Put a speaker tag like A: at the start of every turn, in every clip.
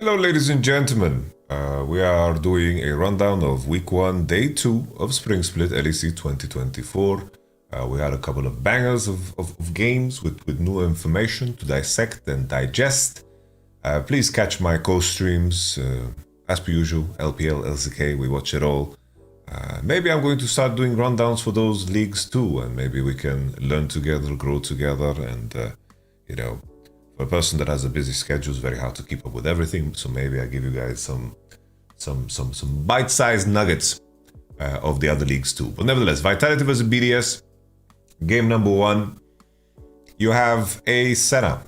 A: Hello, ladies and gentlemen. We are doing a rundown of Week 1, Day 2 of Spring Split LEC 2024. We had a couple of bangers of games with new information to dissect and digest. Please catch my co-streams. As per usual, LPL, LCK, we watch it all. Maybe I'm going to start doing rundowns for those leagues too, and maybe we can learn together, grow together, and for a person that has a busy schedule, it's very hard to keep up with everything. So maybe I give you guys some bite-sized nuggets of the other leagues too. But nevertheless, Vitality versus BDS, game number 1. You have a Senna.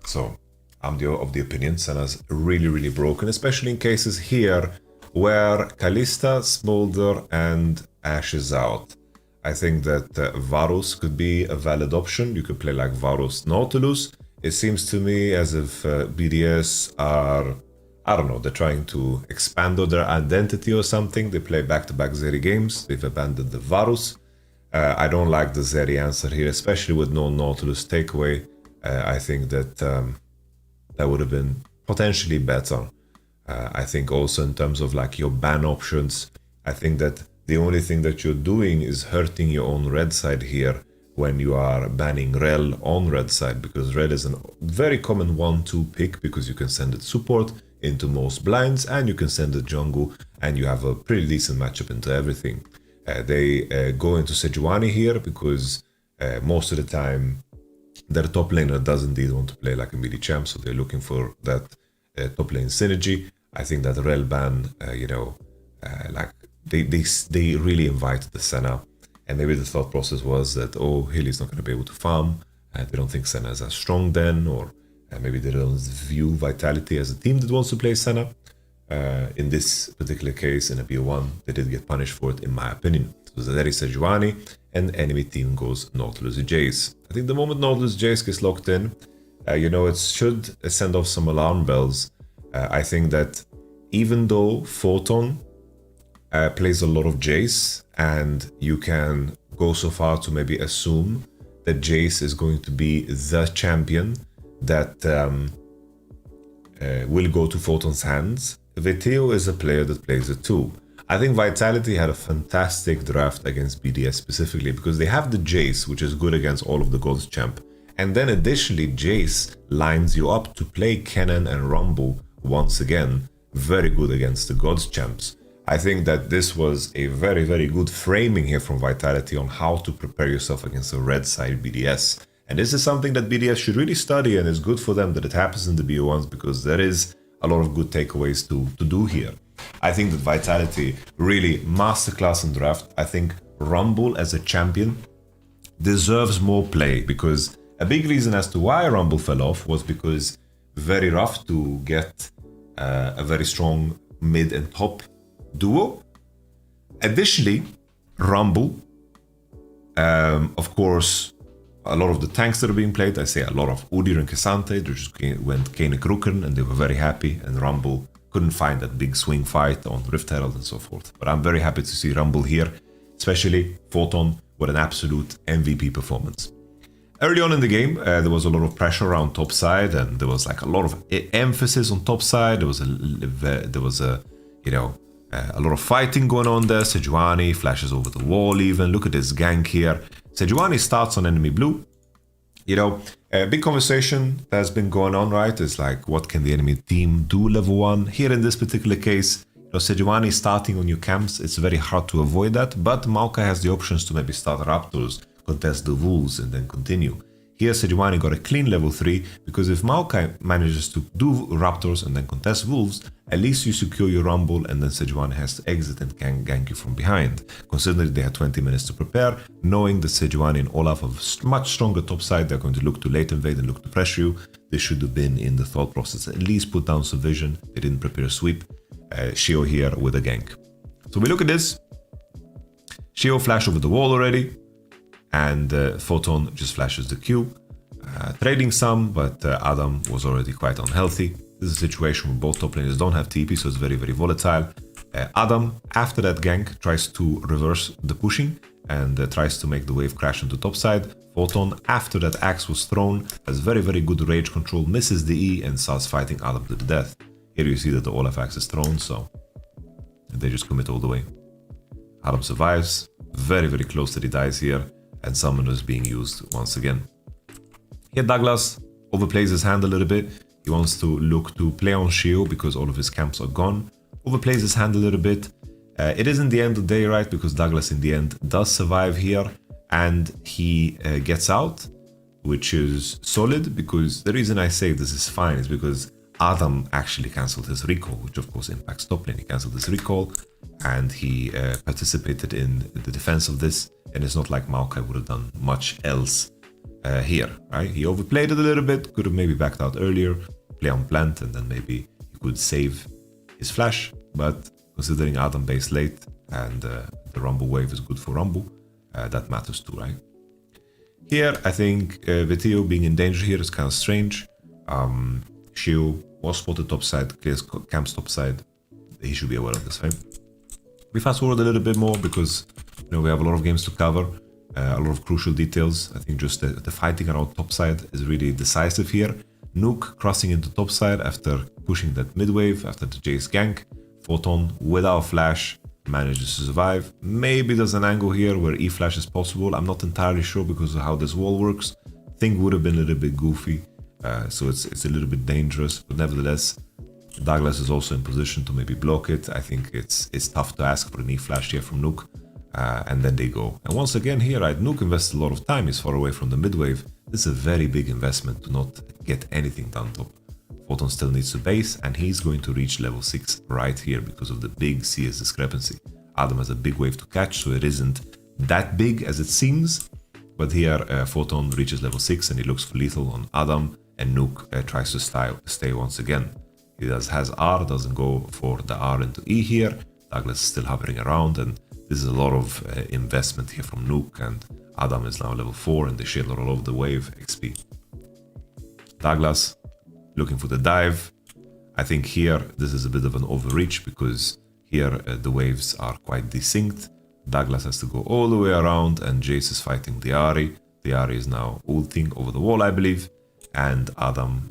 A: So I'm of the opinion Senna's really broken, especially in cases here where Kalista, Smolder, and Ashe is out. I think that Varus could be a valid option. You could play like Varus Nautilus. It seems to me as if BDS are, I don't know, they're trying to expand on their identity or something. They play back-to-back Zeri games. They've abandoned the Varus. I don't like the Zeri answer here, especially with no Nautilus takeaway. I think that that would have been potentially better. I think also in terms of like your ban options, I think that the only thing that you're doing is hurting your own red side here when you are banning Rel on red side, because Rel is a very common 1-2 pick because you can send it support into most blinds and you can send it jungle and you have a pretty decent matchup into everything. They go into Sejuani here because most of the time their top laner does indeed want to play like a melee champ, so they're looking for that top lane synergy. I think that Rel ban, like they really invited the Senna, and maybe the thought process was that, oh, Hilly's not going to be able to farm, and they don't think Senna is as strong then, or maybe they don't view Vitality as a team that wants to play Senna. In this particular case, in a BO1, they did get punished for it, in my opinion. So Zeri Sejuani, and enemy team goes Nautilus Jace. I think the moment Nautilus Jace gets locked in, it should send off some alarm bells. I think that even though Photon plays a lot of Jace, and you can go so far to maybe assume that Jace is going to be the champion that will go to Photon's hands, Veteo is a player that plays it too. I think Vitality had a fantastic draft against BDS specifically because they have the Jace, which is good against all of the Gods champ. And then additionally, Jace lines you up to play Cannon and Rumble once again, very good against the Gods champs. I think that this was a very good framing here from Vitality on how to prepare yourself against a red side BDS. And this is something that BDS should really study, and it's good for them that it happens in the BO1s because there is a lot of good takeaways to do here. I think that Vitality really masterclass in draft. I think Rumble as a champion deserves more play because a big reason as to why Rumble fell off was because very rough to get a very strong mid and top duo. Additionally, Rumble, of course, a lot of the tanks that are being played, I say a lot of Udyr and Cassante, they just went Kanek Rukken and they were very happy, and Rumble couldn't find that big swing fight on Rift Herald and so forth. But I'm very happy to see Rumble here, especially Photon with an absolute MVP performance. Early on in the game, there was a lot of pressure around top side, and there was like a lot of emphasis on top side. There was a lot of fighting going on there. Sejuani flashes over the wall even. Look at this gank here. Sejuani starts on enemy blue. A big conversation that's been going on, right? Is like, what can the enemy team do level 1? Here in this particular case, Sejuani starting on your camps, it's very hard to avoid that. But Maokai has the options to maybe start Raptors, contest the Wolves, and then continue. Here, Sejuani got a clean level 3, because if Maokai manages to do Raptors and then contest Wolves, at least you secure your Rumble, and then Sejuani has to exit and gank you from behind. Considering they had 20 minutes to prepare, knowing that Sejuani and Olaf have a much stronger top side, they're going to look to late invade and look to pressure you. They should have been in the thought process, at least put down some vision. They didn't prepare a sweep. Shio here with a gank. So we look at this. Shio flashed over the wall already, and Photon just flashes the Q. Trading some, but Adam was already quite unhealthy. This is a situation where both top laners don't have TP, so it's very volatile. Adam, after that gank, tries to reverse the pushing and tries to make the wave crash into topside. Photon, after that axe was thrown, has very good rage control, misses the E and starts fighting Adam to the death. Here you see that the Olaf axe is thrown, so they just commit all the way. Adam survives, very, very close that he dies here, and Summoner is being used once again. Here Douglas overplays his hand a little bit. He wants to look to play on Shio because all of his camps are gone. Overplays his hand a little bit. It isn't the end of the day, right? Because Douglas in the end does survive here, and he gets out, which is solid, because the reason I say this is fine is because Adam actually cancelled his recall, which of course impacts top lane. He cancelled his recall and he participated in the defense of this, and it's not like Maokai would have done much else here, right? He overplayed it a little bit, could have maybe backed out earlier, play on plant, and then maybe he could save his flash, but considering Adam base late and the Rumble wave is good for Rumble, that matters too, right? Here, I think Vetio being in danger here is kind of strange. Shio was spotted topside, clears camps topside. He should be aware of this, right? We fast forward a little bit more because we have a lot of games to cover, a lot of crucial details. I think just the fighting around topside is really decisive here. Nuke crossing into topside after pushing that mid wave, after the Jace gank. Photon without flash manages to survive. Maybe there's an angle here where E-flash is possible. I'm not entirely sure because of how this wall works. Think would have been a little bit goofy. So it's a little bit dangerous, but nevertheless, Douglas is also in position to maybe block it. I think it's tough to ask for an E-flash here from Nuke, and then they go. And once again here, right, Nuke invests a lot of time. He's far away from the mid wave. This is a very big investment to not get anything done top. Photon still needs to base, and he's going to reach level 6 right here because of the big CS discrepancy. Adam has a big wave to catch, so it isn't that big as it seems. But here, Photon reaches level 6 and he looks for lethal on Adam, and Nuke tries to stay once again. He has R, doesn't go for the R into E here. Douglas is still hovering around, and this is a lot of investment here from Nuke, and Adam is now level 4 and they shield all over the wave XP. Douglas looking for the dive. I think here this is a bit of an overreach because here the waves are quite desynced. Douglas has to go all the way around, and Jace is fighting the Ahri. The Ahri is now ulting over the wall, I believe, and Adam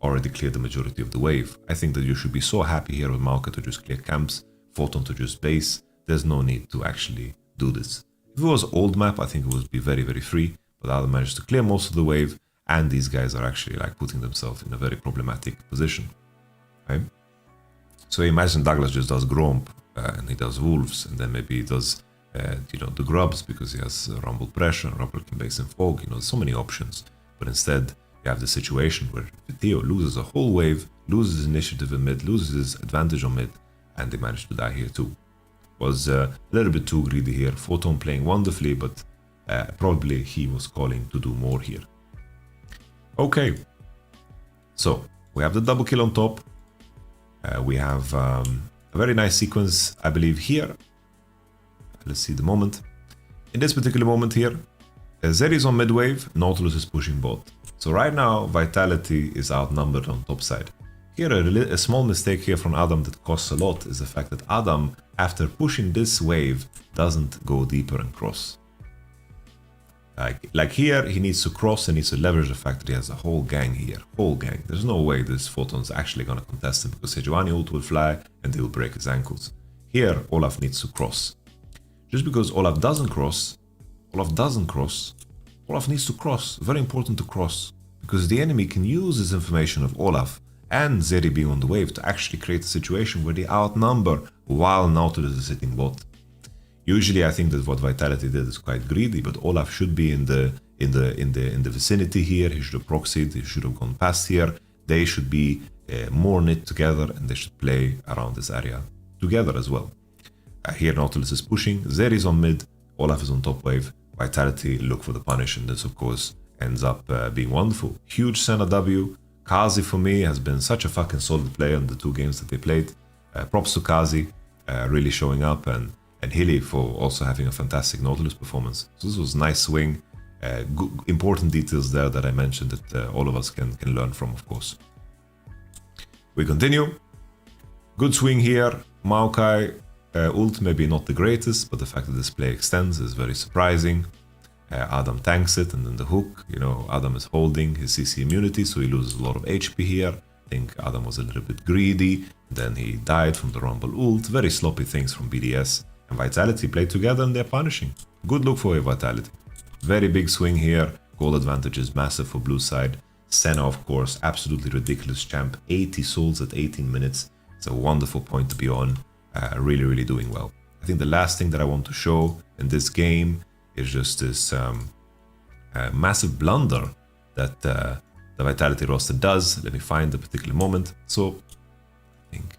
A: already cleared the majority of the wave. I think that you should be so happy here with Maokai to just clear camps, Photon to just base. There's no need to actually do this. If it was old map, I think it would be very, very free, but Adam managed to clear most of the wave, and these guys are actually like putting themselves in a very problematic position, right? So imagine Douglas just does Gromp, and he does Wolves, and then maybe he does the Grubs because he has Rumble Pressure, Rumble can base in Fog, so many options. But instead, you have the situation where Theo loses a whole wave, loses initiative in mid, loses his advantage on mid, and they managed to die here too. Was a little bit too greedy here. Photon playing wonderfully, but probably he was calling to do more here. Okay, so we have the double kill on top. We have a very nice sequence, I believe, here. Let's see the moment. In this particular moment here, Zeri is on mid wave, Nautilus is pushing bot. So right now, Vitality is outnumbered on top side. Here, a small mistake here from Adam that costs a lot is the fact that Adam, after pushing this wave, doesn't go deeper and cross. Like here, he needs to cross and needs to leverage the fact that he has a whole gang here. Whole gang. There's no way this Photon's actually going to contest him because Sejuani ult will fly and they will break his ankles. Here, Olaf needs to cross. Just because Olaf doesn't cross, Olaf needs to cross. Very important to cross. Because the enemy can use this information of Olaf and Zeri being on the wave to actually create a situation where they outnumber while Nautilus is sitting bot. Usually I think that what Vitality did is quite greedy, but Olaf should be in the vicinity here. He should have proxied, he should have gone past here. They should be more knit together and they should play around this area together as well. Here Nautilus is pushing, Zeri is on mid, Olaf is on top wave, Vitality look for the punish, and this of course ends up being wonderful. Huge Senna W. Kazi for me has been such a fucking solid player in the 2 games that they played. Props to Kazi, really showing up, and Hilly for also having a fantastic Nautilus performance. So this was nice swing, important details there that I mentioned that all of us can learn from, of course. We continue. Good swing here. Maokai ult maybe not the greatest, but the fact that this play extends is very surprising. Adam tanks it, and then the hook, Adam is holding his CC immunity, so he loses a lot of HP here. I think Adam was a little bit greedy, then he died from the Rumble ult. Very sloppy things from BDS. And Vitality played together and they're punishing. Good look for Vitality. Very big swing here. Gold advantage is massive for blue side. Senna, of course, absolutely ridiculous champ. 80 souls at 18 minutes. It's a wonderful point to be on. Really, really doing well. I think the last thing that I want to show in this game is just this massive blunder that the Vitality roster does. Let me find the particular moment. So, I think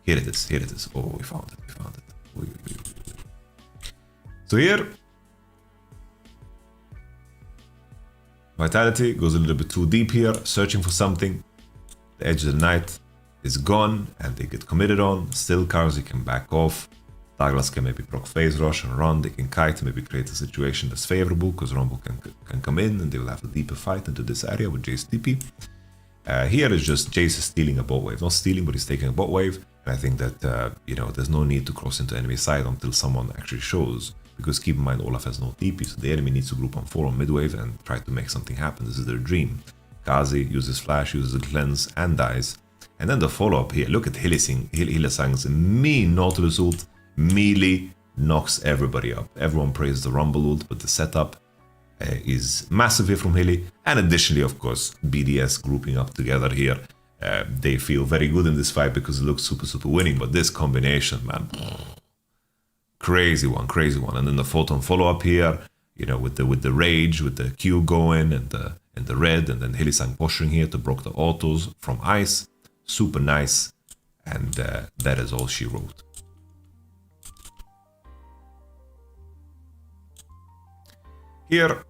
A: here it is. Here it is. Oh, we found it. We found it. So here, Vitality goes a little bit too deep here, searching for something. The Edge of the Night is gone, and they get committed on. Still, Karzi can back off. Douglas can maybe proc phase rush and run. They can kite, maybe create a situation that's favorable, because Rumble can come in, and they will have a deeper fight into this area with Jace TP. Here is just Jace is stealing a bot wave. Not stealing, but he's taking a bot wave. And I think that, you know, there's no need to cross into enemy side until someone actually shows. Because keep in mind, Olaf has no TP, so the enemy needs to group on 4 on mid wave and try to make something happen. This is their dream. Kazi uses flash, uses a cleanse, and dies. And then the follow-up here. Look at Hylissang's mean Nautilus ult. Melee knocks everybody up. Everyone praised the Rumble ult, but the setup is massive here from Hilly. And additionally, of course, BDS grouping up together here. They feel very good in this fight because it looks super, super winning. But this combination, man, crazy one, crazy one. And then the photon follow-up here, you know, with the rage, with the Q going and the red, and then Hylissang posturing here to block the autos from ice. Super nice. And that is all she wrote. Here,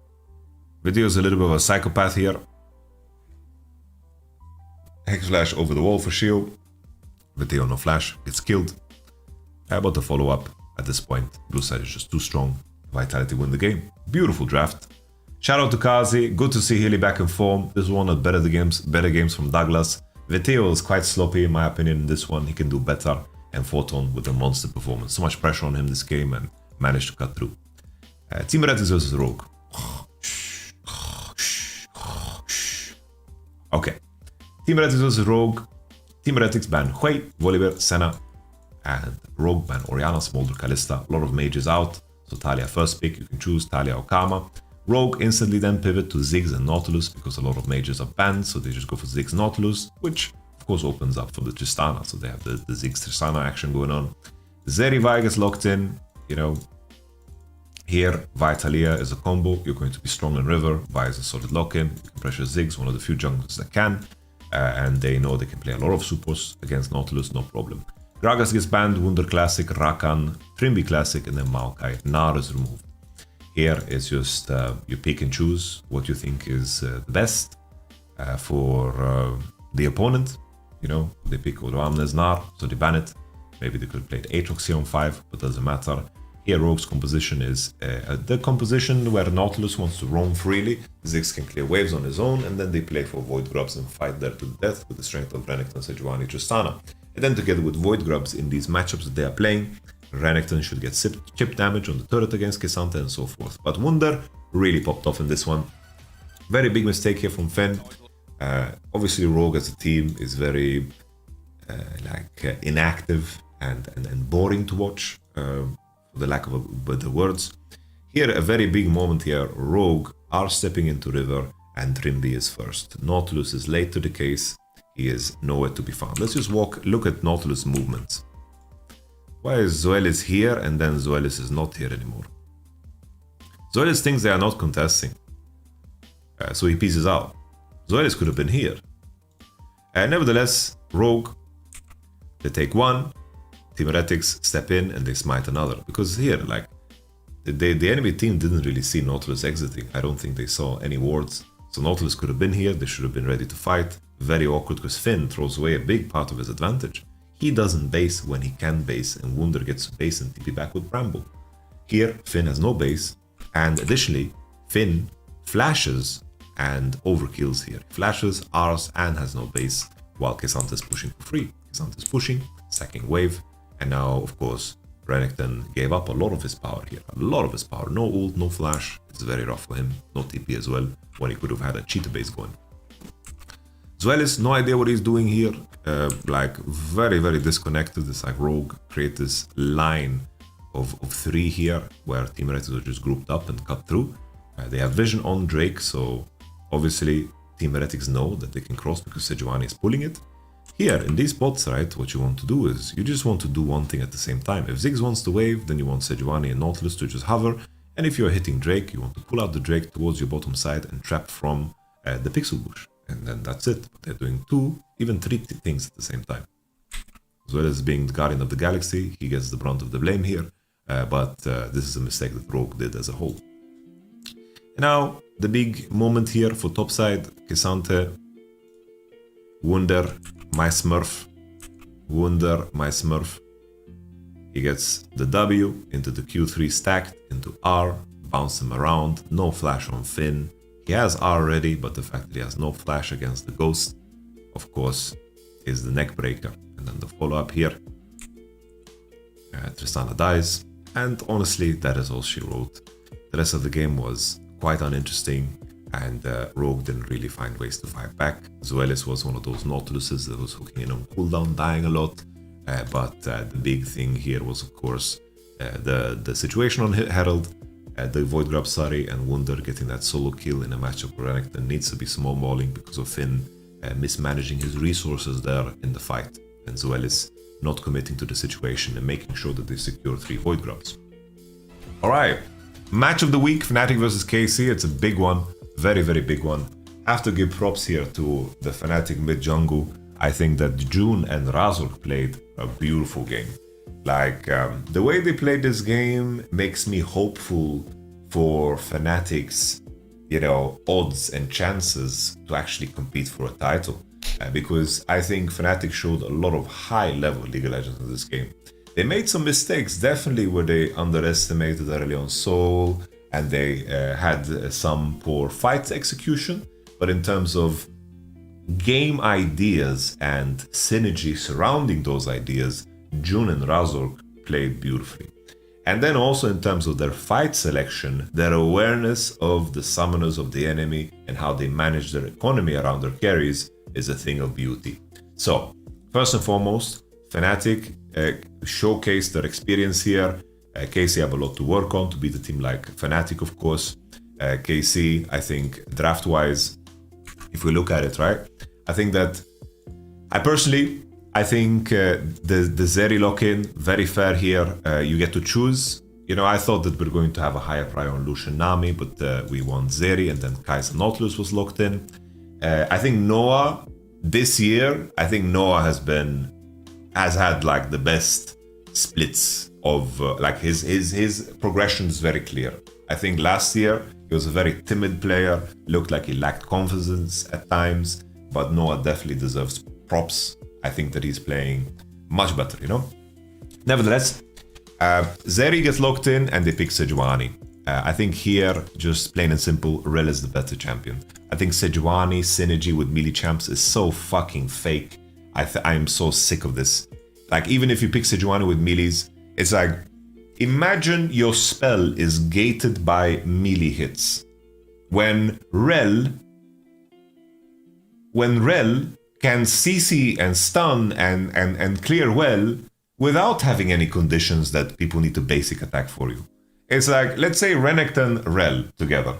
A: Video is a little bit of a psychopath here. Hex flash over the wall for shield. Video no flash, gets killed. But the follow-up at this point, blue side is just too strong. Vitality win the game. Beautiful draft. Shout out to Kazi. Good to see Hilly back in form. This is one of the better games from Douglas. Viteo is quite sloppy in my opinion in this one. He can do better. And Photon with a monster performance. So much pressure on him this game and managed to cut through. Team Heretics versus Rogue. Okay. Team Heretics versus Rogue. Team Heretics ban Hui, Volibear, Senna, and Rogue ban Orianna, Smolder, Kalista. A lot of mages out. So Talia first pick. You can choose Talia or Kama. Rogue instantly then pivot to Ziggs and Nautilus because a lot of mages are banned. So they just go for Ziggs Nautilus, which of course opens up for the Tristana. So they have the Ziggs Tristana action going on. Zeri Vi gets locked in. You know, here, Vitalia is a combo. You're going to be strong in River. Vi is a solid lock-in. You can pressure Ziggs, one of the few junglers that can. And they know they can play a lot of supers against Nautilus, no problem. Gragas gets banned, Wunder Classic, Rakan, Trimby Classic, and then Maokai. Nar is removed. Here is just you pick and choose what you think is the best for the opponent. You know, they pick Odoamnes Nar, so they ban it. Maybe they could play Aatrox here on 5, but doesn't matter. Here, Rogue's composition is the composition where Nautilus wants to roam freely. Ziggs can clear waves on his own, and then they play for Void Grubs and fight there to death with the strength of Renekton, Sejuani, Tristana. And then together with Void Grubs in these matchups that they are playing, Renekton should get chip damage on the turret against K'Sante and so forth. But Wunder really popped off in this one. Very big mistake here from Finn. Obviously, Rogue as a team is very inactive and boring to watch. For the lack of better words. Here, a very big moment here. Rogue are stepping into River and Trimby is first. Nautilus is late to the case. He is nowhere to be found. Let's just look at Nautilus movements. Why is Zoelis here and then Zoelis is not here anymore? Zoelis thinks they are not contesting. So he pieces out. Zoelis could have been here. Nevertheless, Rogue, they take one. Team Heretics step in and they smite another. Because here, like, the enemy team didn't really see Nautilus exiting. I don't think they saw any wards. So Nautilus could have been here. They should have been ready to fight. Very awkward because Finn throws away a big part of his advantage. He doesn't base when he can base, and Wunder gets to base and TP back with Bramble. Here, Finn has no base. And additionally, Finn flashes and overkills here. Flashes, Rs, and has no base, while K'Sante is pushing for free. K'Sante is pushing, stacking wave. And now, of course, Renekton gave up a lot of his power here. A lot of his power. No ult, no flash. It's very rough for him. No TP as well, when he could have had a cheetah base going. Zwelis, no idea what he's doing here. Like very, very disconnected. It's like Rogue create this line of 3 here where Team Heretics are just grouped up and cut through. They have vision on Drake, so obviously Team Heretics know that they can cross because Sejuani is pulling it. Here, in these spots, right, what you want to do is you just want to do one thing at the same time. If Ziggs wants to wave, then you want Sejuani and Nautilus to just hover. And if you're hitting Drake, you want to pull out the Drake towards your bottom side and trap from the Pixel Bush. And then that's it. But they're doing 2, even 3 things at the same time. As well as being the Guardian of the Galaxy, he gets the brunt of the blame here. But this is a mistake that Rogue did as a whole. Now, the big moment here for topside, K'Sante, Wunder, my Smurf, Wunder, my Smurf. He gets the W into the Q3 stacked, into R, bounce him around, no flash on Finn. He has R ready, but the fact that he has no flash against the Ghost, of course, is the neck breaker. And then the follow-up here, Tristana dies, and honestly, that is all she wrote. The rest of the game was quite uninteresting, and Rogue didn't really find ways to fight back. Zwelis was one of those Nautiluses that was hooking in on cooldown, dying a lot. But the big thing here was, of course, the situation on Herald, the Void Grab Sari and Wunder getting that solo kill in a matchup where Renekton needs to be small balling because of Finn mismanaging his resources there in the fight, and Zwelis not committing to the situation and making sure that they secure 3 Void Grabs. Alright, match of the week, Fnatic versus KC. It's a big one, very, very big one. Have to give props here to the Fnatic mid jungle. I think that June and Razork played a beautiful game. Like, the way they played this game makes me hopeful for Fnatic's, you know, odds and chances to actually compete for a title. Because I think Fnatic showed a lot of high-level League of Legends in this game. They made some mistakes, definitely, where they underestimated early on Soul, and they had some poor fight execution. But in terms of game ideas and synergy surrounding those ideas, June and Razork played beautifully. And then also in terms of their fight selection, their awareness of the summoners of the enemy and how they manage their economy around their carries is a thing of beauty. So, first and foremost, Fnatic showcased their experience here. KC have a lot to work on to beat a team like Fnatic, of course. KC, I think, draft-wise, if we look at it, right? I think that, I think the Zeri lock-in, very fair here. You get to choose. You know, I thought that we're going to have a higher prior on Lucian Nami, but we won Zeri, and then Kai'Sa Nautilus was locked in. I think Noah, this year, I think Noah has had like the best splits of, like his progression is very clear. I think last year, he was a very timid player, looked like he lacked confidence at times, but Noah definitely deserves props. I think that he's playing much better, you know? Nevertheless, Zeri gets locked in and they pick Sejuani. I think here, just plain and simple, Rel is the better champion. I think Sejuani synergy with melee champs is so fucking fake. I am so sick of this. Like, even if you pick Sejuani with melees, it's like, imagine your spell is gated by melee hits. When Rel can CC and stun and clear well without having any conditions that people need to basic attack for you. It's like, let's say Renekton, Rel together.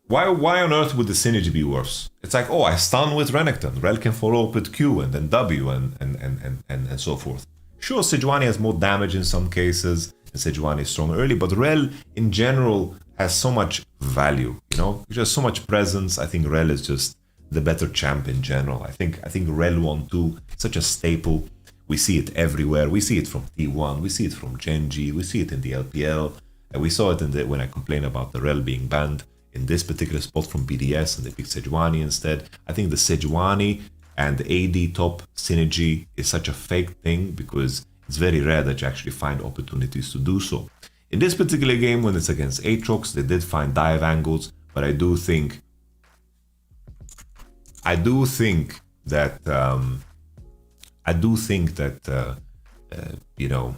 A: Why on earth would the synergy be worse? It's like, oh, I stun with Renekton. Rel can follow up with Q and then W and so forth. Sure, Sejuani has more damage in some cases, and Sejuani is strong early, but Rel in general has so much value, you know? Just so much presence. I think Rel is just the better champ in general. I think Rel 1-2, such a staple. We see it everywhere. We see it from T1, we see it from Genji, we see it in the LPL, and we saw it when I complained about the Rel being banned in this particular spot from BDS and they picked Sejuani instead. I think the Sejuani and the AD top synergy is such a fake thing because it's very rare that you actually find opportunities to do so. In this particular game, when it's against Aatrox, they did find dive angles, but I do think that you know,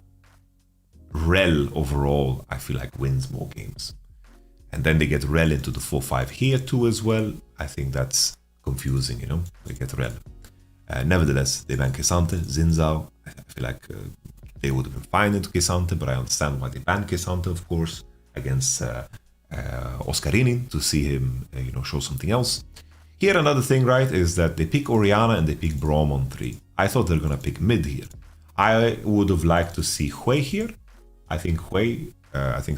A: Rel overall, I feel like wins more games. And then they get Rel into the 4-5 here too as well. I think that's confusing, you know? They get Rel. Nevertheless, they ban K'Sante, Xin I feel like they would have been fine into K'Sante, but I understand why they banned K'Sante, of course, against Oscarinin to see him, you know, show something else. Here, another thing, right, is that they pick Orianna and they pick Braum on 3. I thought they're gonna pick mid here. I would have liked to see Hui here. I think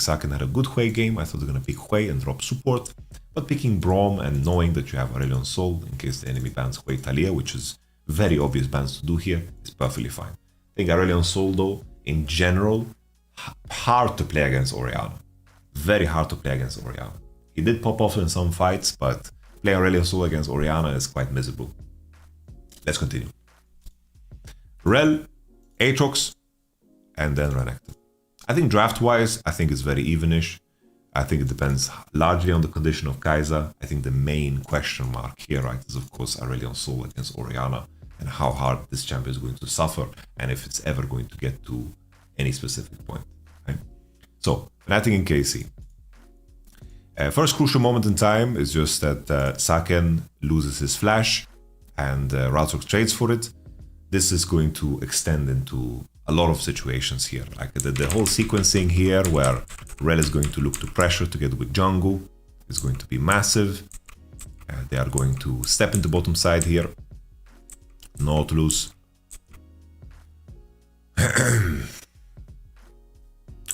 A: Saken had a good Hui game. I thought they're gonna pick Hui and drop support. But picking Braum and knowing that you have Aurelion Sol in case the enemy bans Hui Talia, which is very obvious bans to do here, is perfectly fine. I think Aurelion Sol, though, in general, hard to play against Orianna. Very hard to play against Orianna. He did pop off in some fights, but playing Aurelion Sol against Orianna is quite miserable. Let's continue. Rel, Aatrox, and then Renekton. I think draft-wise, I think it's very evenish. I think it depends largely on the condition of Kai'Sa. I think the main question mark here, right, is of course Aurelion Sol against Orianna and how hard this champion is going to suffer and if it's ever going to get to any specific point. Right? So, Fnatic and KC. First crucial moment in time is just that Saken loses his flash and Razork trades for it. This is going to extend into a lot of situations here. Like the whole sequencing here where Rel is going to look to pressure together with Jungkook is going to be massive. They are going to step into bottom side here. Nautilus.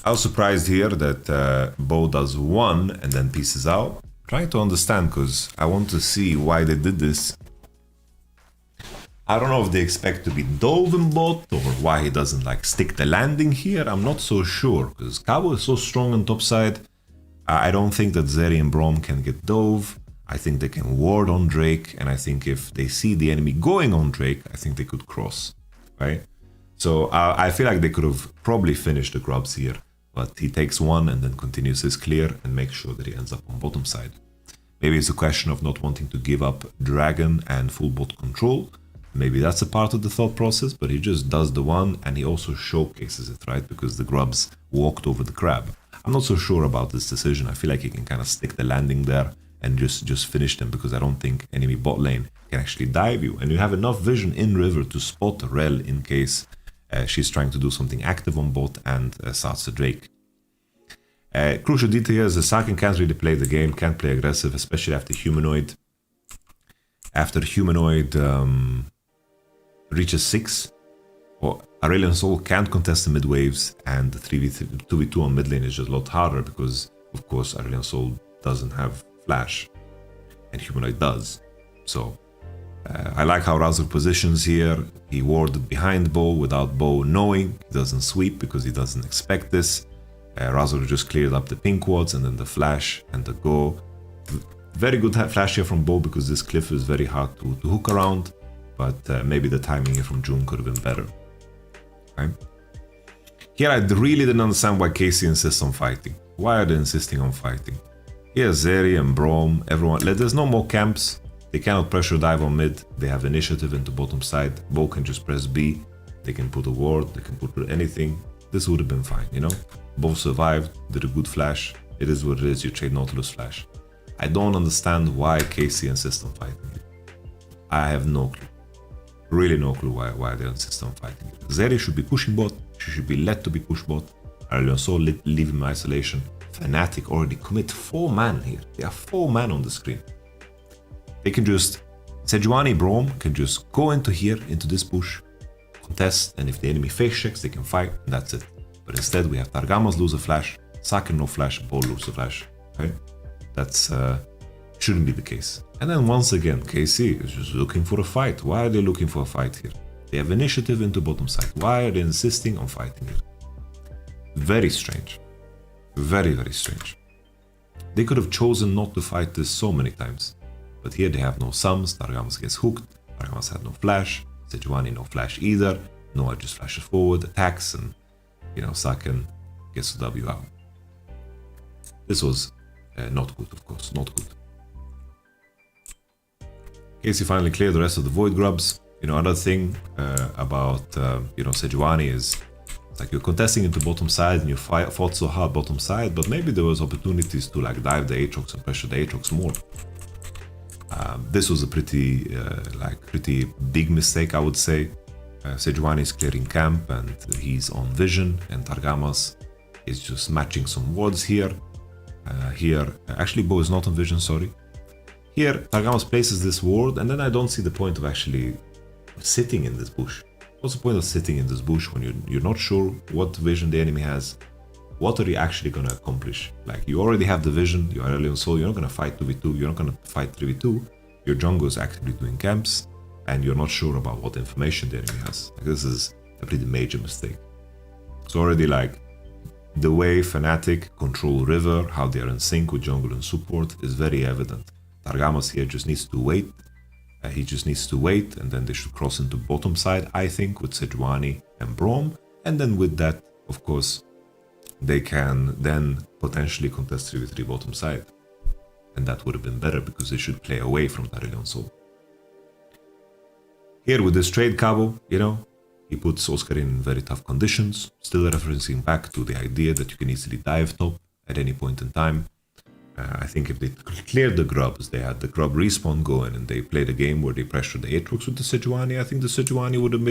A: I was surprised here that Bo does 1 and then pieces out. Trying to understand because I want to see why they did this. I don't know if they expect to be dove in bot or why he doesn't like stick the landing here. I'm not so sure because Cabo is so strong on top side. I don't think that Zeri and Braum can get dove. I think they can ward on Drake, and I think if they see the enemy going on Drake, I think they could cross, right? So I feel like they could have probably finished the grubs here, but he takes 1 and then continues his clear and makes sure that he ends up on bottom side. Maybe it's a question of not wanting to give up Dragon and full bot control. Maybe that's a part of the thought process, but he just does the 1 and he also showcases it, right? Because the grubs walked over the crab. I'm not so sure about this decision. I feel like he can kind of stick the landing there and just finish them because I don't think enemy bot lane can actually dive you. And you have enough vision in river to spot Rel in case she's trying to do something active on bot and starts the Drake. Crucial detail here is that Saken can't really play the game, can't play aggressive, especially after Humanoid. After Humanoid reaches 6, or Aurelion Sol can't contest the mid waves, and the 2v2 on mid lane is just a lot harder because, of course, Aurelion Sol doesn't have flash, and Humanoid does. So, I like how Razork positions here. He warded behind Bo without Bo knowing. He doesn't sweep because he doesn't expect this. Razork just cleared up the pink wards and then the flash and the go. Very good flash here from Bo because this cliff is very hard to hook around. But maybe the timing here from June could have been better. Right? Here I really didn't understand why KC insists on fighting. Why are they insisting on fighting? Here's Zeri and Braum, everyone. There's no more camps. They cannot pressure dive on mid. They have initiative into bottom side. Bo can just press B. They can put a ward. They can put anything. This would have been fine, you know? Both survived, did a good flash. It is what it is. You trade Nautilus flash. I don't understand why KC insists on fighting. I have no clue. Really no clue why they insist on fighting. Zeri should be pushing bot. She should be let to be push bot. Aurelion Sol leave him in isolation. Fnatic already commit 4 man here. They are 4 man on the screen. They can just... Sejuani Braum can just go into here, into this bush, contest, and if the enemy face checks, they can fight, and that's it. But instead, we have Targamas lose a flash, Saken no flash, Bo lose a flash. Okay? That's... shouldn't be the case. And then once again, KC is just looking for a fight. Why are they looking for a fight here? They have initiative into bottom side. Why are they insisting on fighting here? Very strange. Very, very strange. They could have chosen not to fight this so many times. But here they have no sums. Targamas gets hooked. Targamas had no flash. Sejuani no flash either. Noah just flashes forward, attacks, and you know, Saken gets the W out. This was not good, of course, not good. KC finally cleared the rest of the Void Grubs. You know, another thing about, you know, Sejuani is like you're contesting into bottom side and you fought so hard bottom side, but maybe there was opportunities to like dive the Aatrox and pressure the Aatrox more. This was a pretty big mistake, I would say. Sejuani is clearing camp and he's on vision, and Targamas is just matching some wards here. Actually Bo is not on vision, sorry. Here Targamas places this ward, and then I don't see the point of actually sitting in this bush. What's the point of sitting in this bush when you're not sure what vision the enemy has? What are you actually going to accomplish? Like, you already have the vision, you are early on soul, you're not going to fight 2v2, you're not going to fight 3v2. Your jungle is actively doing camps, and you're not sure about what information the enemy has. Like, this is a pretty major mistake. So already, like, the way Fnatic control river, how they are in sync with jungle and support is very evident. Targamas here just needs to wait. He just needs to wait, and then they should cross into bottom side, I think, with Sejuani and Braum. And then with that, of course, they can then potentially contest 3v3 bottom side. And that would have been better, because they should play away from Aurelion Sol. Here with this trade, Cabo, you know, he puts Oscar in very tough conditions, still referencing back to the idea that you can easily dive top at any point in time. I think if they cleared the grubs, they had the grub respawn going, and they played a game where they pressured the Aatrox with the Sejuani, I think the Sejuani would have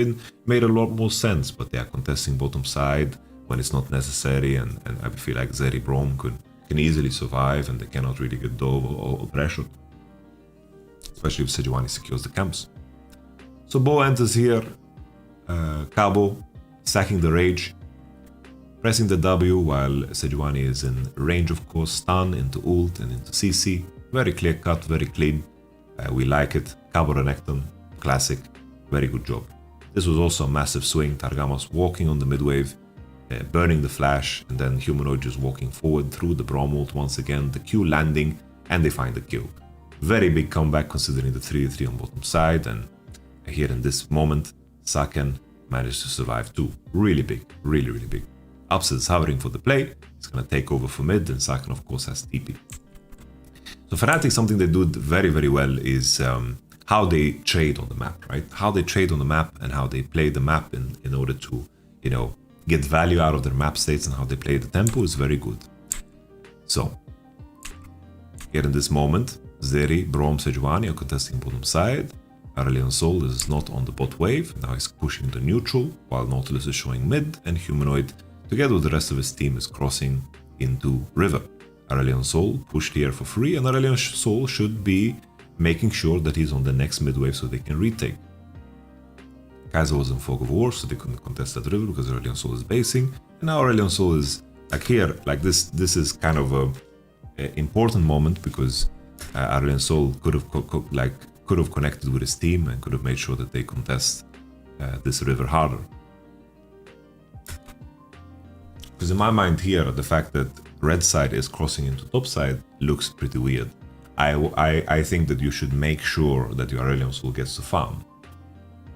A: made a lot more sense, but they are contesting bottom side when it's not necessary, and I feel like Zeri Braum can easily survive, and they cannot really get dove or pressured, especially if Sejuani secures the camps. So Bo enters here, Cabo stacking the Rage, pressing the W while Sejuani is in range, of course, stun into ult and into CC. Very clear cut, very clean. We like it. Cabo Renekton, classic. Very good job. This was also a massive swing. Targamas walking on the mid wave, burning the flash, and then Humanoid just walking forward through the Braum ult once again. The Q landing, and they find the kill. Very big comeback considering the 3v3 on bottom side, and here in this moment, Saken managed to survive too. Really big, really, really big. Upset is hovering for the play, it's gonna take over for mid, and Saken of course has TP. So Fnatic, something they do very, very well is how they trade on the map, right? How they trade on the map and how they play the map in order to, you know, get value out of their map states, and how they play the tempo is very good. So, here in this moment, Zeri, Braum, Sejuani are contesting bottom side. Aurelion Sol is not on the bot wave, now he's pushing the neutral, while Nautilus is showing mid, and Humanoid, together with the rest of his team, is crossing into river. Aurelion Sol pushed here for free, and Aurelion Sol should be making sure that he's on the next mid wave so they can retake. Kaiser was in Fog of War, so they couldn't contest that river because Aurelion Sol is basing, and now Aurelion Sol is like here, like this is kind of a important moment, because Aurelion Sol could have connected with his team and could have made sure that they contest this river harder. Because in my mind here, the fact that red side is crossing into top side looks pretty weird. I think that you should make sure that your Aurelion Sol gets to farm.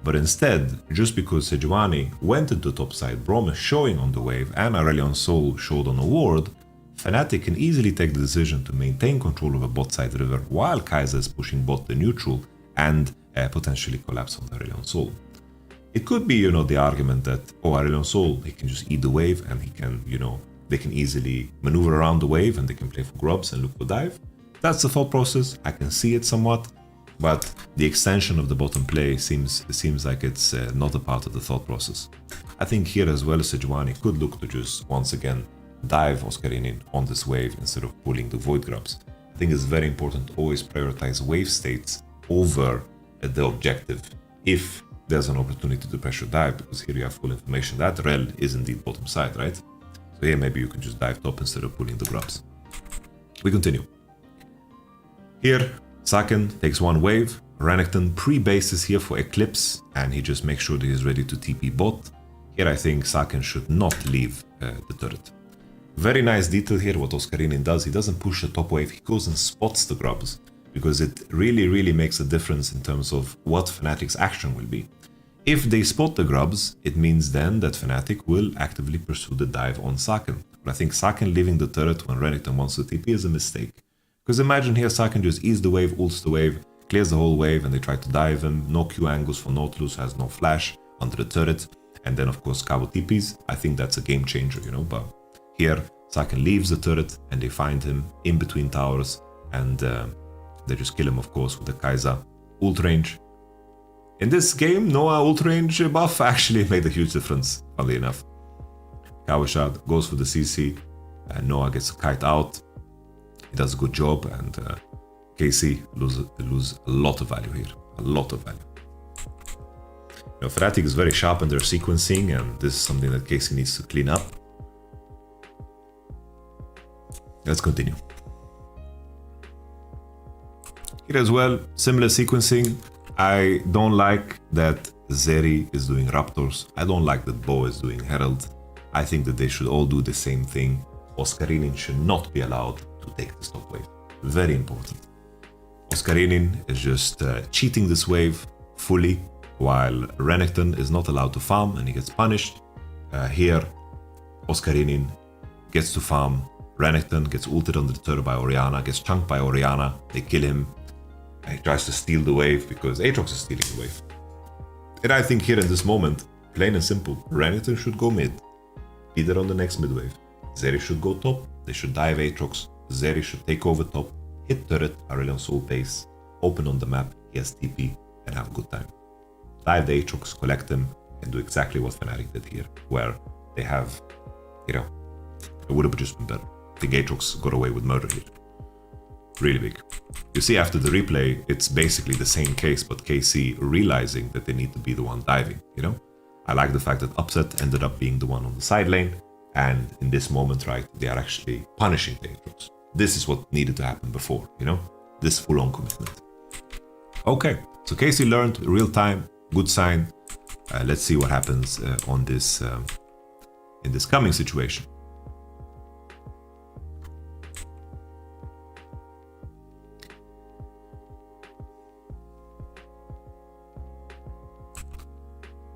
A: But instead, just because Sejuani went into top side, Braum is showing on the wave, and Aurelion Sol showed on a ward, Fnatic can easily take the decision to maintain control of a bot side river while Kaiser is pushing bot the neutral and potentially collapse on Aurelion Sol. It could be, you know, the argument that, oh, Aurelion Sol, he can just eat the wave, and he can, you know, they can easily maneuver around the wave and they can play for grubs and look for dive. That's the thought process. I can see it somewhat, but the extension of the bottom play seems like it's not a part of the thought process. I think here as well, Sejuani could look to just once again dive Oscarinin on this wave instead of pulling the void grubs. I think it's very important to always prioritize wave states over the objective if there's an opportunity to pressure dive, because here you have full information that Rel is indeed bottom side, right? So here maybe you can just dive top instead of pulling the grubs. We continue. Here, Saken takes one wave, Renekton pre-bases here for Eclipse, and he just makes sure that he's ready to TP bot. Here I think Saken should not leave the turret. Very nice detail here what Oscarinin does. He doesn't push the top wave, he goes and spots the grubs, because it really makes a difference in terms of what Fnatic's action will be. If they spot the grubs, it means then that Fnatic will actively pursue the dive on Saken. But I think Saken leaving the turret when Renekton wants to TP is a mistake. Because imagine here Saken just eats the wave, ults the wave, clears the whole wave, and they try to dive him. No Q angles for Nautilus, has no flash under the turret. And then of course Cabo TPs. I think that's a game changer, you know, but here Saken leaves the turret and they find him in between towers, and They just kill him, of course, with the Kai'Sa ult range. In this game, Noah ult range buff actually made a huge difference, funnily enough. Kawashad goes for the CC, and Noah gets a kite out. He does a good job, and KC lose a lot of value here. A lot of value. You know, Fnatic is very sharp in their sequencing, and this is something that KC needs to clean up. Let's continue. Here as well, similar sequencing. I don't like that Zeri is doing Raptors. I don't like that Bo is doing Herald. I think that they should all do the same thing. Oscarinin should not be allowed to take this top wave. Very important. Oscarinin is just cheating this wave fully, while Renekton is not allowed to farm and he gets punished. Here, Oscarinin gets to farm. Renekton gets ulted on the turret by Orianna, gets chunked by Orianna. They kill him. He tries to steal the wave because Aatrox is stealing the wave. And I think here in this moment, plain and simple, Renekton should go mid. Be there on the next mid wave. Zeri should go top. They should dive Aatrox. Zeri should take over top, hit turret, Aurelion Soul base, open on the map, he has TP, and have a good time. Dive the Aatrox, collect them, and do exactly what Fnatic did here, where they have, you know, it would have just been better. I think Aatrox got away with murder here. Really big. You see after the replay, it's basically the same case, but KC realizing that they need to be the one diving, you know? I like the fact that Upset ended up being the one on the side lane, and in this moment, right, they are actually punishing the Aatrox. This is what needed to happen before, you know? This full-on commitment. Okay, so KC learned real time, good sign. Let's see what happens on this in this coming situation.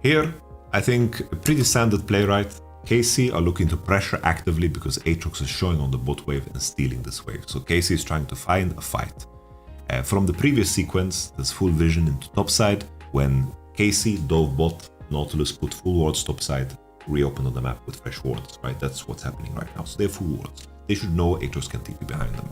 A: Here, I think a pretty standard play, right? KC are looking to pressure actively because Aatrox is showing on the bot wave and stealing this wave. So KC is trying to find a fight. From the previous sequence, there's full vision into topside. When KC dove bot, Nautilus put full wards topside, reopen on the map with fresh wards, right? That's what's happening right now. So they have full wards. They should know Aatrox can TP behind them.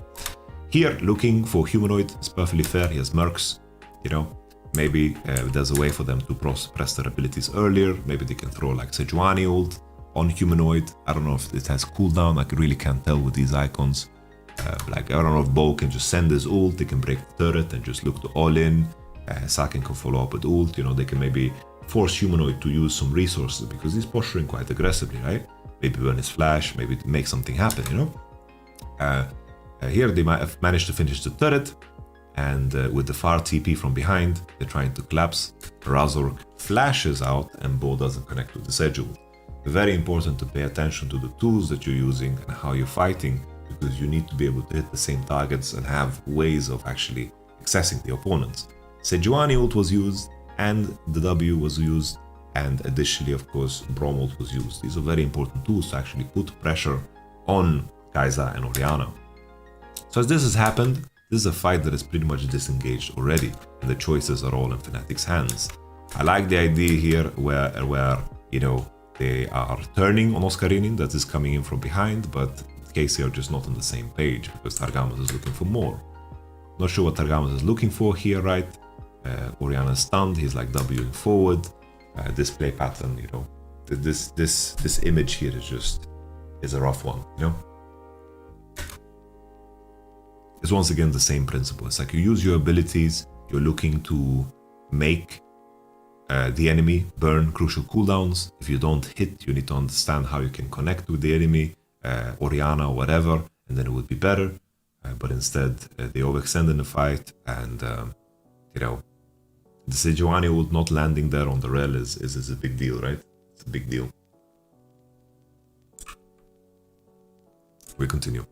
A: Here, looking for Humanoid is perfectly fair. He has Mercs, you know. Maybe there's a way for them to press their abilities earlier. Maybe they can throw like Sejuani ult on Humanoid. I don't know if it has cooldown. I really can't tell with these icons. Like, I don't know if Bo can just send his ult. They can break the turret and just look to all in. Saken can follow up with ult. You know, they can maybe force Humanoid to use some resources because he's posturing quite aggressively, right? Maybe burn his flash, maybe make something happen, you know? Here they might have managed to finish the turret. And with the far TP from behind, they're trying to collapse. Razork flashes out and Bo doesn't connect with the Seju. Very important to pay attention to the tools that you're using and how you're fighting, because you need to be able to hit the same targets and have ways of actually accessing the opponents. Sejuani ult was used and the W was used, and additionally, of course, Braum ult was used. These are very important tools to actually put pressure on Kai'Sa and Orianna. So as this has happened, this is a fight that is pretty much disengaged already, and the choices are all in Fnatic's hands. I like the idea here where you know, they are turning on Oscarinin that is coming in from behind, but KC are just not on the same page because Targamas is looking for more. Not sure what Targamas is looking for here, right? Orianna is stunned, he's like Wing forward. This play pattern, you know, this image here is a rough one, you know? It's once again the same principle. It's like you use your abilities, you're looking to make the enemy burn crucial cooldowns. If you don't hit, you need to understand how you can connect with the enemy, Orianna or whatever, and then it would be better. But instead, they overextend in the fight, and you know, the Sejuani ult not landing there on the rel is a big deal, right? It's a big deal. We continue.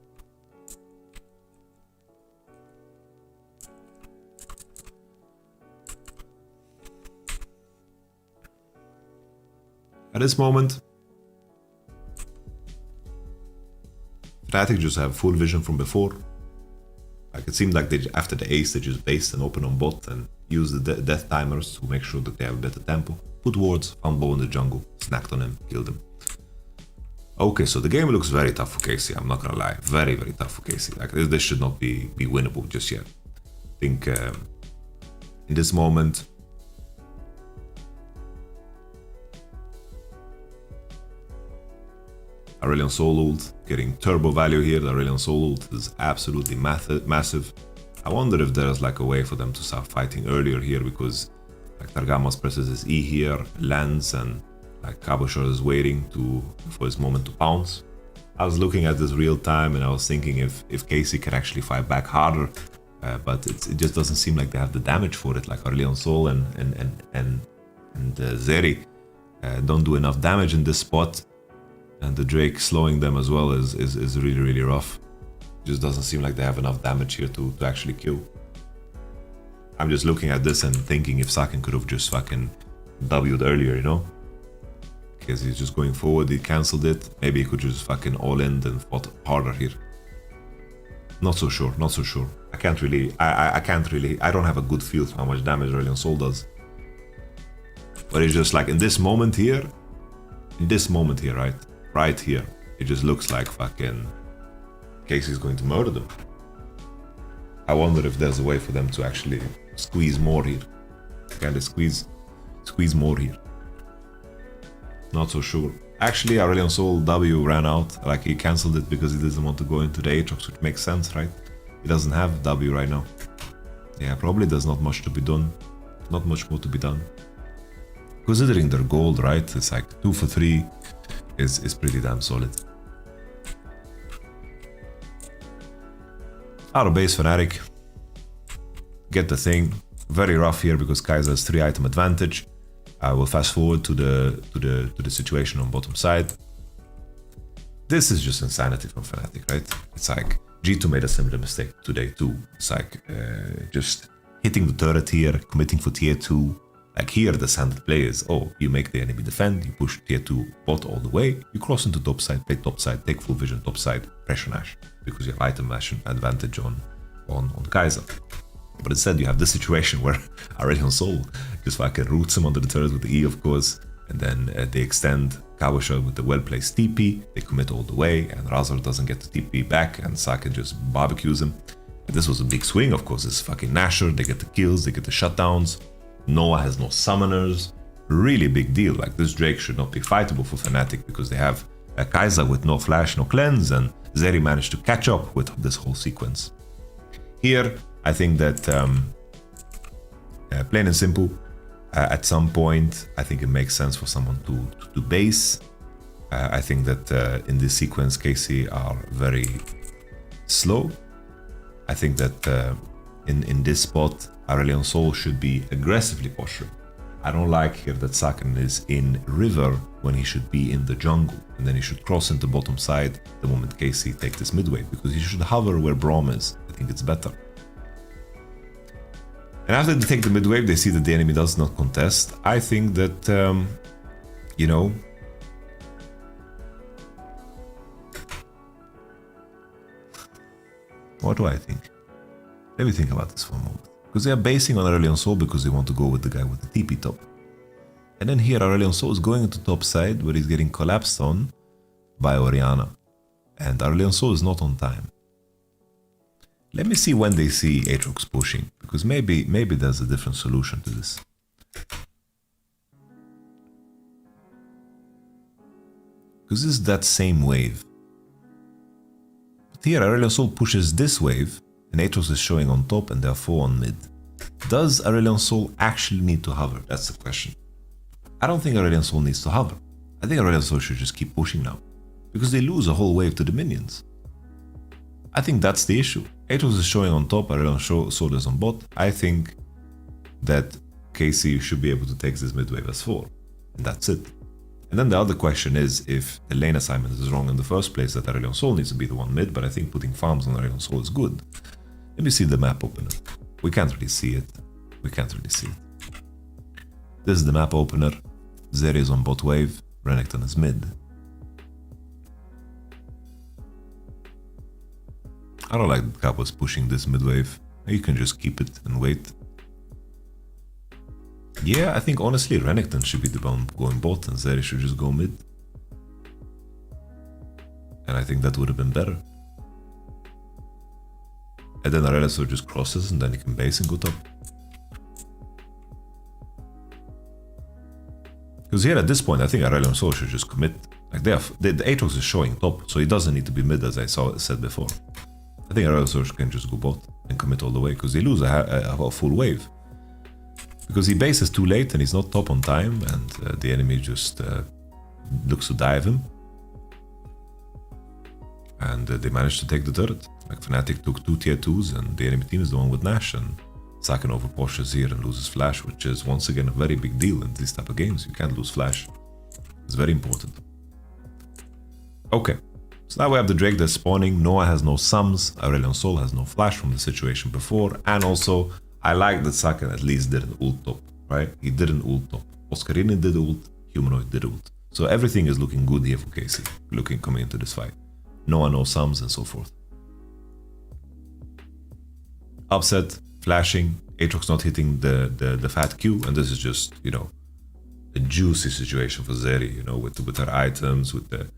A: At this moment, Fnatic just have full vision from before. Like, it seemed like they, after the ace, they just based and open on bot and use the death timers to make sure that they have a better tempo. Put wards, found Bo in the jungle, snacked on him, killed him. Okay, so the game looks very tough for KC, I'm not gonna lie. Very, very tough for KC. Like, this should not be winnable just yet. think in this moment, Aurelion Sol ult, getting turbo value here. The Aurelion Sol ult is absolutely massive. I wonder if there's like a way for them to start fighting earlier here, because like Targamas presses his E here, lands, and like Cabochard is waiting for his moment to pounce. I was looking at this real time and I was thinking if KC can actually fight back harder, but it just doesn't seem like they have the damage for it. Like Aurelion Sol and Zeri don't do enough damage in this spot, and the Drake slowing them as well is really, really rough. It just doesn't seem like they have enough damage here to actually kill. I'm just looking at this and thinking if Saken could have just fucking W'd earlier, you know? Because he's just going forward, he cancelled it. Maybe he could just fucking all in and fought harder here. Not so sure, not so sure. I can't really, I don't have a good feel for how much damage Aurelion Sol does. But it's just like in this moment here, right? Right here, it just looks like fucking Casey's going to murder them. I wonder if there's a way for them to actually squeeze more here. Can they squeeze more here? Not so sure. Actually, Aurelion Sol W ran out. Like, he cancelled it because he doesn't want to go into the Aatrox, which makes sense, right? He doesn't have W right now. Yeah, probably there's not much to be done. Not much more to be done. Considering their gold, right? It's like 2 for 3 is pretty damn solid. Out of base Fnatic. Get the thing. Very rough here because Kai'Sa has 3 item advantage. I will fast forward to the situation on bottom side. This is just insanity from Fnatic, right? It's like G2 made a similar mistake today too. It's like just hitting the turret here, committing for tier 2. Like here, the standard play is, oh, you make the enemy defend, you push tier 2 bot all the way, you cross into top side, play top side, take full vision top side, pressure Nash, because you have item advantage on Kai'Sa. But instead you have this situation where Aurelion Sol just fucking roots him under the turret with the E, of course, and then they extend Cabochard with the well-placed TP, they commit all the way, and Razor doesn't get the TP back, and Saken just barbecues him. And this was a big swing, of course. It's fucking Nasher, they get the kills, they get the shutdowns. Noah has no summoners. Really big deal. Like, this Drake should not be fightable for Fnatic because they have a Kai'Sa with no flash, no cleanse, and Zeri managed to catch up with this whole sequence. Here, I think that, plain and simple, at some point, I think it makes sense for someone to base. I think that in this sequence, KC are very slow. I think that in this spot, Aurelion Sol should be aggressively posturing. I don't like here that Saken is in river when he should be in the jungle, and then he should cross into bottom side the moment KC takes this mid wave, because he should hover where Braum is. I think it's better. And after they take the mid wave, they see that the enemy does not contest. I think that, you know, what do I think? Let me think about this for a moment. Because they are basing on Aurelion Sol because they want to go with the guy with the TP top. And then here Aurelion Sol is going into top side where he's getting collapsed on by Orianna. And Aurelion Sol is not on time. Let me see when they see Aatrox pushing, because maybe there's a different solution to this. Because this is that same wave. But here Aurelion Sol pushes this wave, and Aatrox is showing on top and therefore on mid. Does Aurelion Sol actually need to hover? That's the question. I don't think Aurelion Sol needs to hover. I think Aurelion Sol should just keep pushing now, because they lose a whole wave to the minions. I think that's the issue. Aatrox is showing on top, Aurelion Sol is on bot. I think that KC should be able to take this mid wave as 4, and that's it. And then the other question is if the lane assignment is wrong in the first place, that Aurelion Sol needs to be the one mid, but I think putting farms on Aurelion Sol is good. Let me see the map opener. We can't really see it. We can't really see it. This is the map opener. Zeri is on bot wave, Renekton is mid. I don't like that Cabo's pushing this mid wave. You can just keep it and wait. Yeah, I think honestly Renekton should be the one going bot and Zeri should just go mid. And I think that would have been better. And then Aurelion Sol just crosses and then he can base and go top. Because here at this point, I think Aurelion Sol should just commit. Like the Aatrox is showing top, so he doesn't need to be mid as I said before. I think Aurelion Sol can just go bot and commit all the way because they lose a full wave. Because he bases too late and he's not top on time and the enemy just looks to dive him. And they managed to take the turret. Like Fnatic took 2 tier 2s and the enemy team is the one with Nash, and Saken overpushes here and loses flash, which is once again a very big deal in these type of games. You can't lose flash. It's very important. Okay, so now we have the Drake that's spawning. Noah has no sums. Aurelion Sol has no flash from the situation before. And also, I like that Saken at least didn't ult top, right? He didn't ult top. Oscarine did ult, Humanoid did ult. So everything is looking good here for KC, coming into this fight. Noah no sums and so forth. Upset, flashing, Aatrox not hitting the fat Q, and this is just, you know, a juicy situation for Zeri, you know, with her items, with the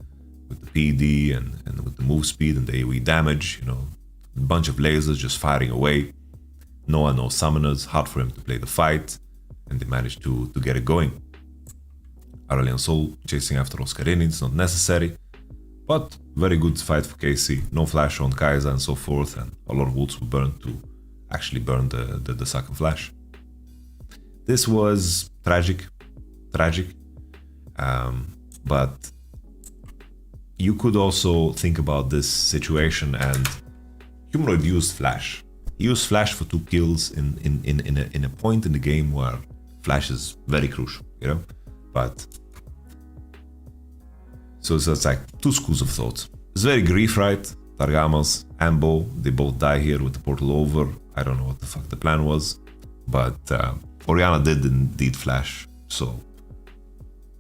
A: PD and with the move speed and the AoE damage, you know, a bunch of lasers just firing away. Noah no summoners, hard for him to play the fight, and they managed to get it going. Aurelion Sol chasing after Oscarine, it's not necessary, but very good fight for KC. No flash on Kai'Sa and so forth, and a lot of ults were burned to actually burn the second flash. This was tragic, but you could also think about this situation, and Humanoid used flash. He used flash for 2 kills in a point in the game where flash is very crucial, you know. But so it's like 2 schools of thought. It's very grief, right? Targamas, Ambo, they both die here with the portal over. I don't know what the fuck the plan was, but Orianna did indeed flash, so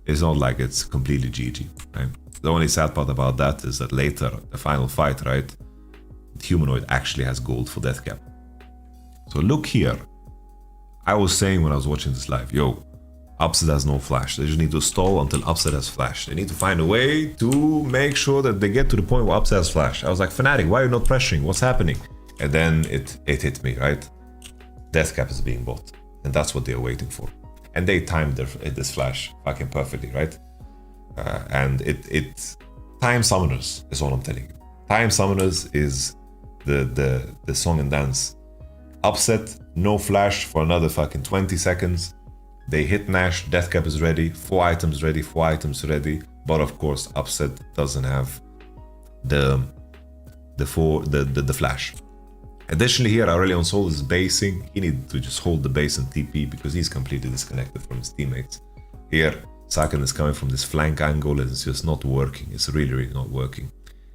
A: it's not like it's completely GG, right? The only sad part about that is that later, the final fight, right, Humanoid actually has gold for death cap. So look here, I was saying when I was watching this live, yo, Upset has no flash. They just need to stall until Upset has flash. They need to find a way to make sure that they get to the point where Upset has flash. I was like, Fnatic, why are you not pressuring? What's happening? And then it hit me, right? Death cap is being bought, and that's what they're waiting for. And they timed this flash fucking perfectly, right? And it time summoners is all I'm telling you. Time summoners is the song and dance. Upset, no flash for another fucking 20 seconds. They hit Nash, death cap is ready, 4 items ready, 4 items ready. But of course, Upset doesn't have the flash. Additionally here, Aurelion Sol is basing. He needed to just hold the base and TP because he's completely disconnected from his teammates. Here, Saken is coming from this flank angle and it's just not working. It's really not working.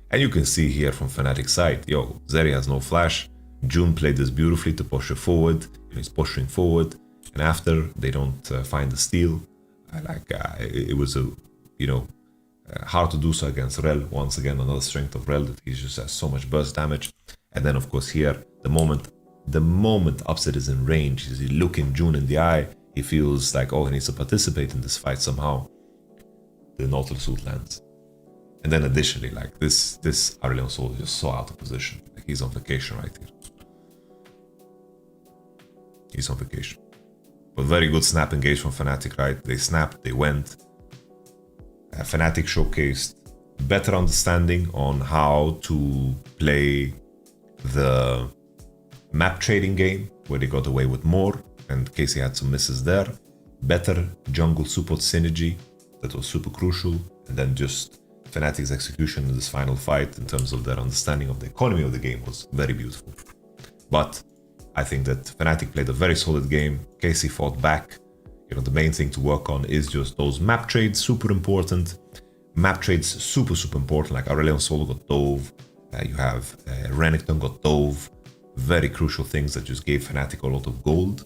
A: And you can see here from Fnatic's side, yo, Zeri has no flash. June played this beautifully to push her forward. He's pushing forward. And after they don't find the steal, it was hard to do so against Rel. Once again, another strength of Rel, that he just has so much burst damage. And then of course here, the moment Upset is in range, he's looking June in the eye, he feels like, oh, he needs to participate in this fight somehow. The Nautilus ult lands. And then additionally, like this Aurelion Sol is just so out of position. Like he's on vacation right here. He's on vacation. But very good snap engage from Fnatic, right? They snapped, they went. Fnatic showcased better understanding on how to play the map trading game, where they got away with more, and KC had some misses there. Better jungle support synergy, that was super crucial. And then just Fnatic's execution in this final fight in terms of their understanding of the economy of the game was very beautiful. But I think that Fnatic played a very solid game. KC fought back. You know, the main thing to work on is just those map trades, super important. Map trades, super important. Like Aurelion Sol got Dove. You have Renekton got Dove. Very crucial things that just gave Fnatic a lot of gold.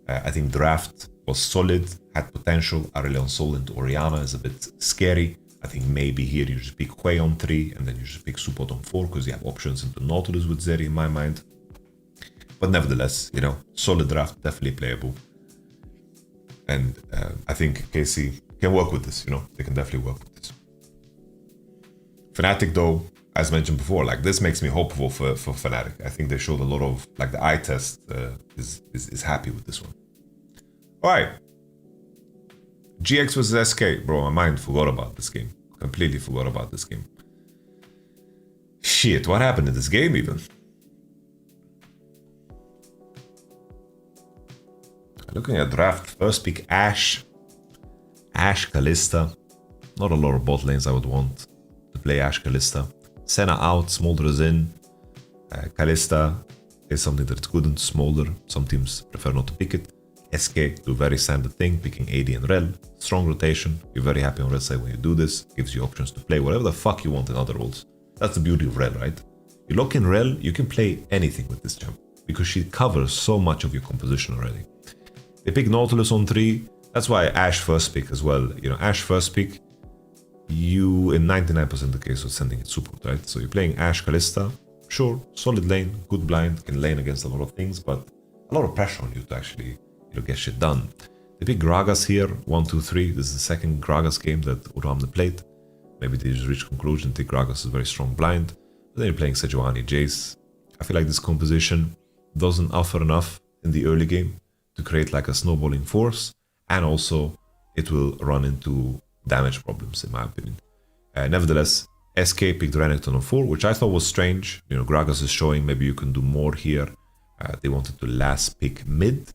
A: I think draft was solid, had potential. Aurelion Sol into Orianna is a bit scary. I think maybe here you just pick Hui on 3 and then you just pick Support on 4 because you have options into Nautilus with Zeri in my mind. But nevertheless, you know, solid draft, definitely playable. And I think KC can work with this, you know, they can definitely work with this. Fnatic though, as mentioned before, like this makes me hopeful for Fnatic. I think they showed a lot of, like the eye test is happy with this one. All right. GX versus SK. Bro, my mind forgot about this game. Completely forgot about this game. Shit, what happened in this game even? Looking at draft, first pick Ashe. Ashe Kalista. Not a lot of bot lanes I would want to play Ashe Kalista. Senna out, Smolder is in. Kalista is something that's good into Smolder. Some teams prefer not to pick it. SK do very standard thing, picking AD and Rel. Strong rotation. You're very happy on red side when you do this. Gives you options to play whatever the fuck you want in other roles. That's the beauty of Rel, right? You lock in Rel, you can play anything with this champ because she covers so much of your composition already. They pick Nautilus on 3. That's why Ashe first pick as well. You know, Ashe first pick, you in 99% of the case are sending it support, right? So you're playing Ashe Kalista. Sure, solid lane, good blind, can lane against a lot of things, but a lot of pressure on you to actually, you know, get shit done. They pick Gragas here, 1, 2, 3. This is the second Gragas game that Uramne played. Maybe they just reach conclusion, think Gragas is very strong blind. But then you're playing Sejuani, Jace. I feel like this composition doesn't offer enough in the early game to create like a snowballing force, and also it will run into damage problems in my opinion. Nevertheless, SK picked Renekton on 4, which I thought was strange. You know, Gragas is showing maybe you can do more here. They wanted to last pick mid.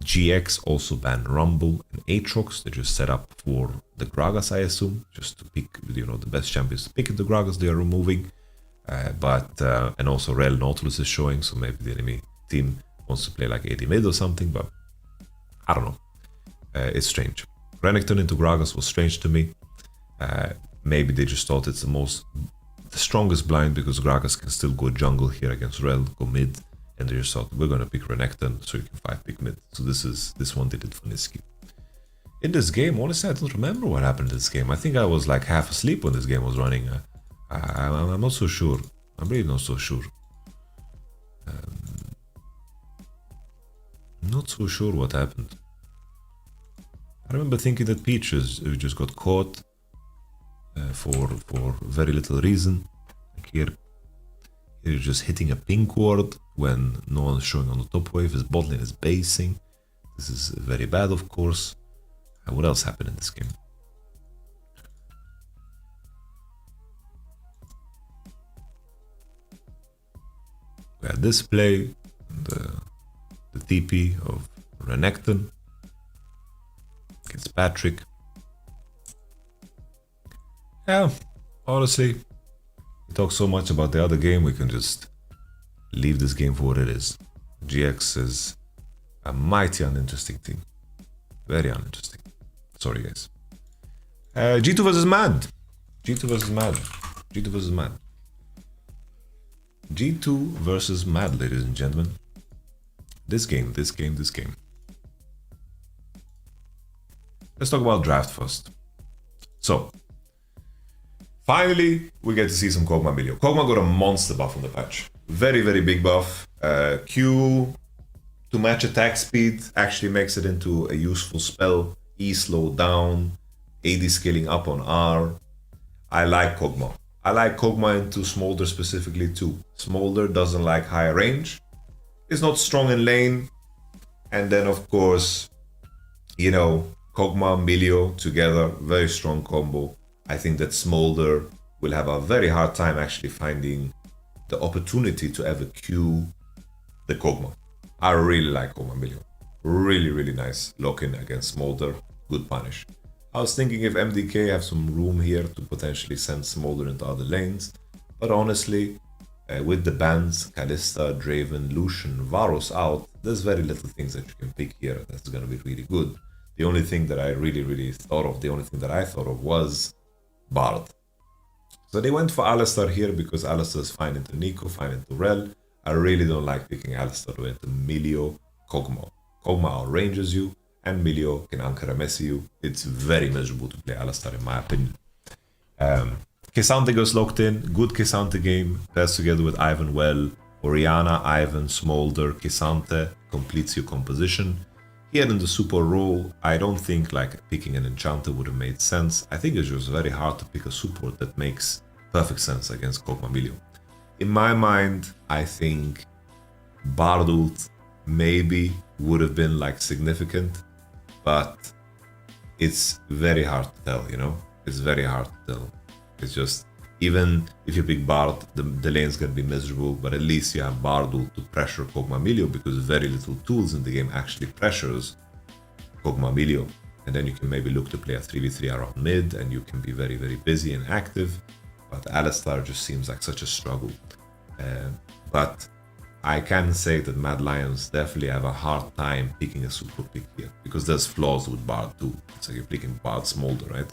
A: GX also banned Rumble and Aatrox. They just set up for the Gragas, I assume, just to pick, you know, the best champions to pick the Gragas they are removing. And also Rel Nautilus is showing, so maybe the enemy team wants to play like AD mid or something, but I don't know. It's strange. Renekton into Gragas was strange to me. Maybe they just thought it's the strongest blind because Gragas can still go jungle here against Rel, go mid, and they just thought we're gonna pick Renekton so you can 5-pick mid. So this one did it for Niski. In this game, honestly, I don't remember what happened in this game. I think I was like half asleep when this game was running. I'm not so sure. I'm really not so sure. Not so sure what happened. I remember thinking that Peach just got caught for very little reason. Like here you're just hitting a pink ward when no one is showing on the top wave. His bot lane is basing. This is very bad, of course. What else happened in this game? We had this play, the TP of Renekton against Patrick. Yeah, honestly, we talk so much about the other game, we can just leave this game for what it is. GX is a mighty uninteresting team. Very uninteresting. Sorry, guys. G2 versus Mad. G2 versus Mad. G2 versus Mad. G2 versus Mad, ladies and gentlemen. This game. Let's talk about draft first. So, finally, we get to see some Kog'Maw Milio. Kog'Maw got a monster buff on the patch. Very, very big buff. Q to match attack speed actually makes it into a useful spell. E slow down. AD scaling up on R. I like Kog'Maw. I like Kog'Maw into Smolder specifically too. Smolder doesn't like high range. It's not strong in lane. And then of course, you know, Kog'Maw, Milio together, very strong combo. I think that Smolder will have a very hard time actually finding the opportunity to ever Q the Kog'Maw. I really like Kog'Maw Milio. Really, really nice lock-in against Smolder. Good punish. I was thinking if MDK have some room here to potentially send Smolder into other lanes. But honestly, with the bans, Kalista, Draven, Lucian, Varus out, there's very little things that you can pick here that's going to be really good. The only thing that I really thought of, was Bard. So they went for Alistar here because Alistar is fine into Nico, fine into Rel. I really don't like picking Alistar into Milio, Kog'Maw. Kog'Maw outranges you, and Milio can anchor a Messi you. It's very miserable to play Alistar in my opinion. K'Sante goes locked in, good K'Sante game, pairs together with Ivan well. Orianna, Ivan, Smolder, K'Sante completes your composition. Here in the super role, I don't think like picking an enchanter would have made sense. I think it's just very hard to pick a support that makes perfect sense against Kog'Maw. In my mind, I think Bard ult maybe would have been like significant, but it's very hard to tell, you know? It's very hard to tell. It's just, even if you pick Bard, the lane's gonna be miserable, but at least you have Bard ult to pressure Kog'Maw because very little tools in the game actually pressures Kog'Maw. And then you can maybe look to play a 3v3 around mid, and you can be very, very busy and active. But Alistar just seems like such a struggle. But I can say that Mad Lions definitely have a hard time picking a super pick here, because there's flaws with Bard too. It's like you're picking Bard Smolder, right?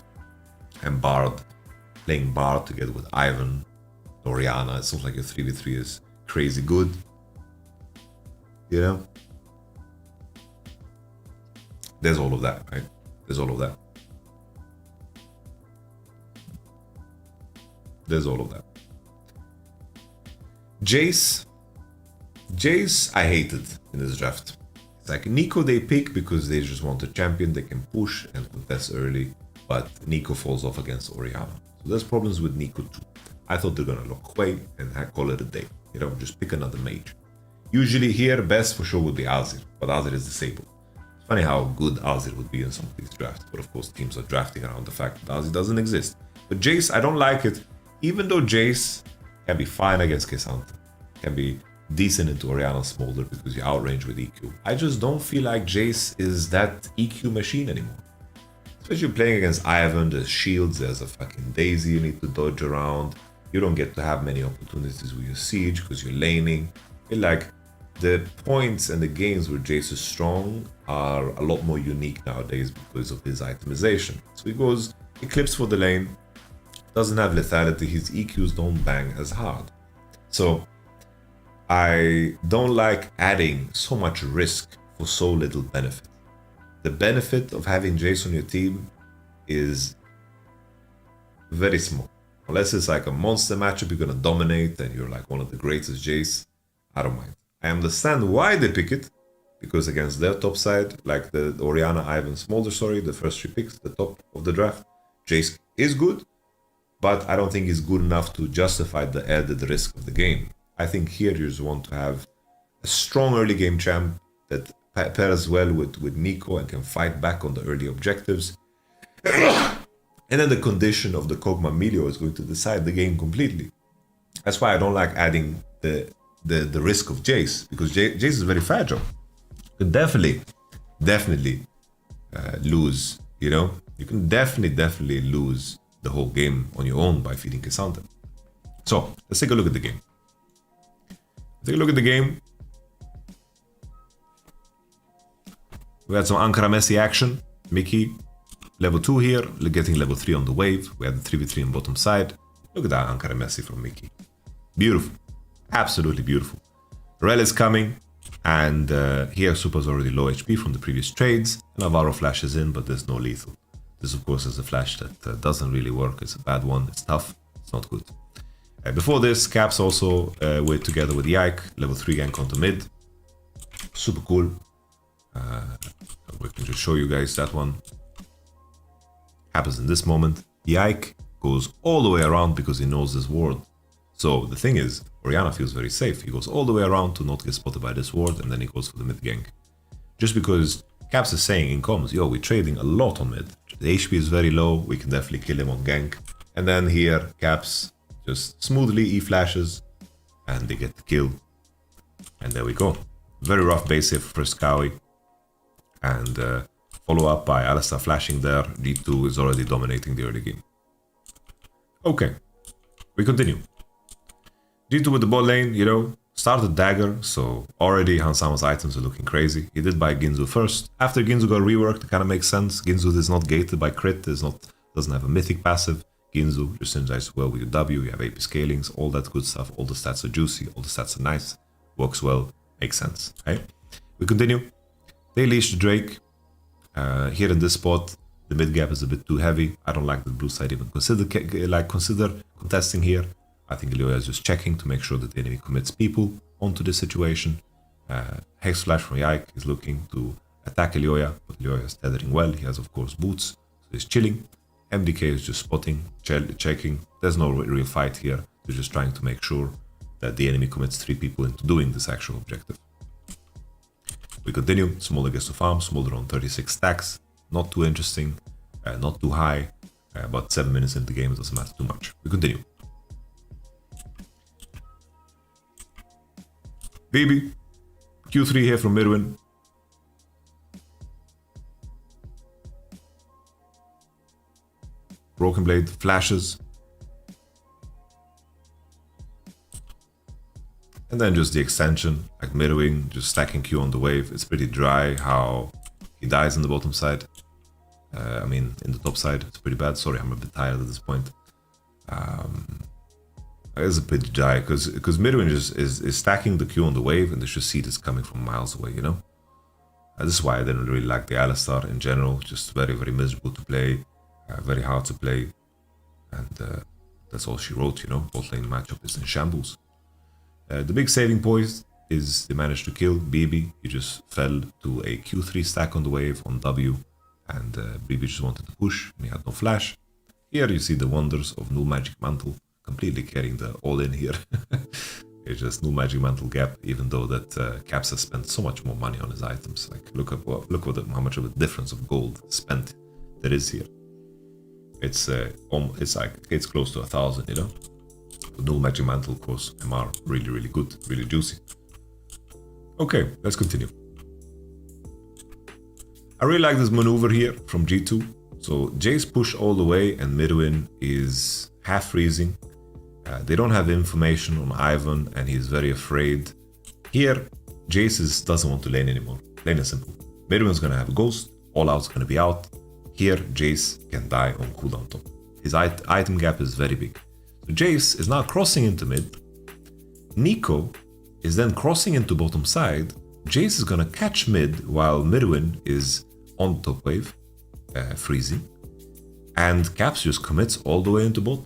A: And Bard, playing Bard together with Ivan, Orianna, it seems like your 3v3 is crazy good. You know? There's all of that, right? There's all of that. There's all of that. Jace, I hated in this draft. It's like Neeko they pick because they just want a champion they can push and contest early, but Neeko falls off against Orianna. So there's problems with Neeko too. I thought they're gonna lock away and call it a day. You know, just pick another mage. Usually here, best for sure would be Azir, but Azir is disabled. It's funny how good Azir would be in some of these drafts, but of course teams are drafting around the fact that Azir doesn't exist. But Jace, I don't like it, even though Jace can be fine against K'Sante, can be decent into Orianna Smolder because you outrange with EQ. I just don't feel like Jace is that EQ machine anymore. Especially playing against Ivan, there's shields, there's a fucking Daisy you need to dodge around. You don't get to have many opportunities with your siege because you're laning. I feel like the points and the games where Jace is strong are a lot more unique nowadays because of his itemization. So he goes Eclipse for the lane, doesn't have lethality, his EQs don't bang as hard. So I don't like adding so much risk for so little benefit. The benefit of having Jace on your team is very small. Unless it's like a monster matchup, you're gonna dominate and you're like one of the greatest Jace, I don't mind. I understand why they pick it, because against their top side, like the Orianna, Ivan, Smolder, the first 3 picks, the top of the draft, Jace is good, but I don't think he's good enough to justify the added risk of the game. I think here you just want to have a strong early game champ that pairs well with Neeko and can fight back on the early objectives. And then the condition of the Kog'Maw is going to decide the game completely. That's why I don't like adding the risk of Jace, because Jace is very fragile. You can definitely lose, you know? You can definitely lose the whole game on your own by feeding K'Sante. So, let's take a look at the game. Take a look at the game. We had some Ankara Messi action. Mickey, level 2 here, getting level 3 on the wave. We had the 3v3 on bottom side. Look at that Ankara Messi from Mickey. Beautiful. Absolutely beautiful. Rel is coming, and here Super's already low HP from the previous trades. Navarro flashes in, but there's no lethal. This, of course, is a flash that doesn't really work. It's a bad one. It's tough. It's not good. Before this, Caps also were together with Yike, level 3 gank onto mid. Super cool. We can just show you guys that one. Happens in this moment. Yike goes all the way around because he knows this ward. So the thing is, Orianna feels very safe. He goes all the way around to not get spotted by this ward, and then he goes for the mid gank. Just because Caps is saying in comms, yo, we're trading a lot on mid. The HP is very low, we can definitely kill him on gank. And then here, Caps just smoothly E-flashes, and they get the kill. And there we go. Very rough base here for first Kawi. And follow up by Alistar flashing there. D2 is already dominating the early game. Okay, we continue. D2 with the bot lane, you know, started dagger, so already Hansama's items are looking crazy. He did buy Ginzu first. After Ginzu got reworked, it kind of makes sense. Ginzu is not gated by crit, doesn't have a mythic passive. Ginzu just synergizes well with your W, you have AP scalings, all that good stuff. All the stats are juicy, all the stats are nice, works well, makes sense. Okay, we continue. They leash the Drake. Here in this spot, the mid gap is a bit too heavy. I don't like the blue side even consider contesting here. I think Ilioya is just checking to make sure that the enemy commits people onto this situation. Hex Flash from Yike is looking to attack Ilioya, but Ilioya is tethering well. He has, of course, boots, so he's chilling. MDK is just spotting, checking. There's no real fight here. They're just trying to make sure that the enemy commits 3 people into doing this actual objective. We continue. Smolder gets to farm. Smolder on 36 stacks. Not too interesting, not too high, but 7 minutes into the game, it doesn't matter too much. We continue. BB, Q3 here from Mirwin. Broken Blade flashes. And then just the extension, like Mirwin, just stacking Q on the wave. It's pretty dry how he dies on the bottom side. I mean, in the top side, it's pretty bad. Sorry, I'm a bit tired at this point. It's a bit dry because Mirwin just is stacking the Q on the wave, and they should see this coming from miles away, you know? This is why I didn't really like the Alistar in general. Just very, very miserable to play, very hard to play. And that's all she wrote, you know? Bot lane matchup is in shambles. The big saving point is they managed to kill BB. He just fell to a Q3 stack on the wave on W. And BB just wanted to push, and he had no flash. Here you see the wonders of Null Magic Mantle, completely carrying the all-in here. It's just Null Magic Mantle gap, even though that Caps has spent so much more money on his items. Like, look how much of a difference of gold spent there is here. It's close to 1,000, you know. The Null Magic Mantle, of course, MR, really, really good, really juicy. Okay, let's continue. I really like this maneuver here from G2. So Jace push all the way and Mirwin is half freezing. They don't have information on Ivan and he's very afraid. Here, Jace doesn't want to lane anymore. Plain and simple. Mirwin's gonna have a ghost, all out's gonna be out. Here, Jace can die on cooldown top. His item gap is very big. So Jace is now crossing into mid. Nico is then crossing into bottom side. Jace is gonna catch mid while Mirwin is on top wave, freezing. And Caps just commits all the way into bot.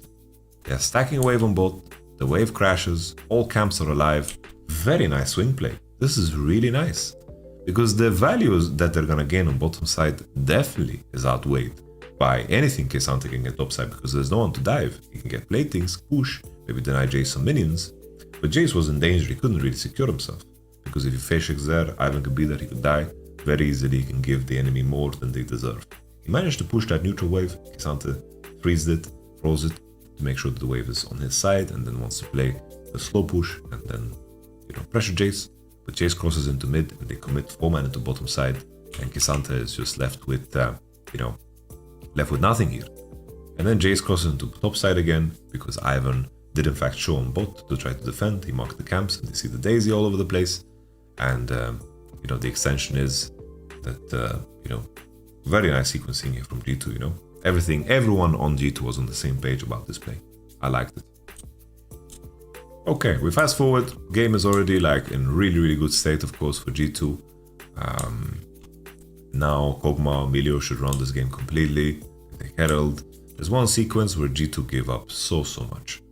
A: They're stacking a wave on bot, the wave crashes, all camps are alive. Very nice swing play. This is really nice. Because the values that they're gonna gain on bottom side definitely is outweighed by anything K'Sante can get top side because there's no one to dive. He can get platings, push, maybe deny Jace some minions. But Jace was in danger, he couldn't really secure himself. Because if he face checks there, Ivan could be there, he could die. Very easily he can give the enemy more than they deserve. He managed to push that neutral wave. K'Sante freezed it, froze it to make sure that the wave is on his side and then wants to play a slow push and then, you know, pressure Jace. But Jace crosses into mid and they commit 4 mana to bottom side and K'Sante is just left with, left with nothing here. And then Jace crosses into top side again because Ivan did in fact show on bot to try to defend. He marked the camps and they see the Daisy all over the place. And, the extension is that, very nice sequencing here from G2, you know. Everyone on G2 was on the same page about this play. I liked it. Okay, we fast forward. Game is already like in really, really good state, of course, for G2. Now Kog'Maw, Emilio should run this game completely. They Herald. There's one sequence where G2 gave up so much.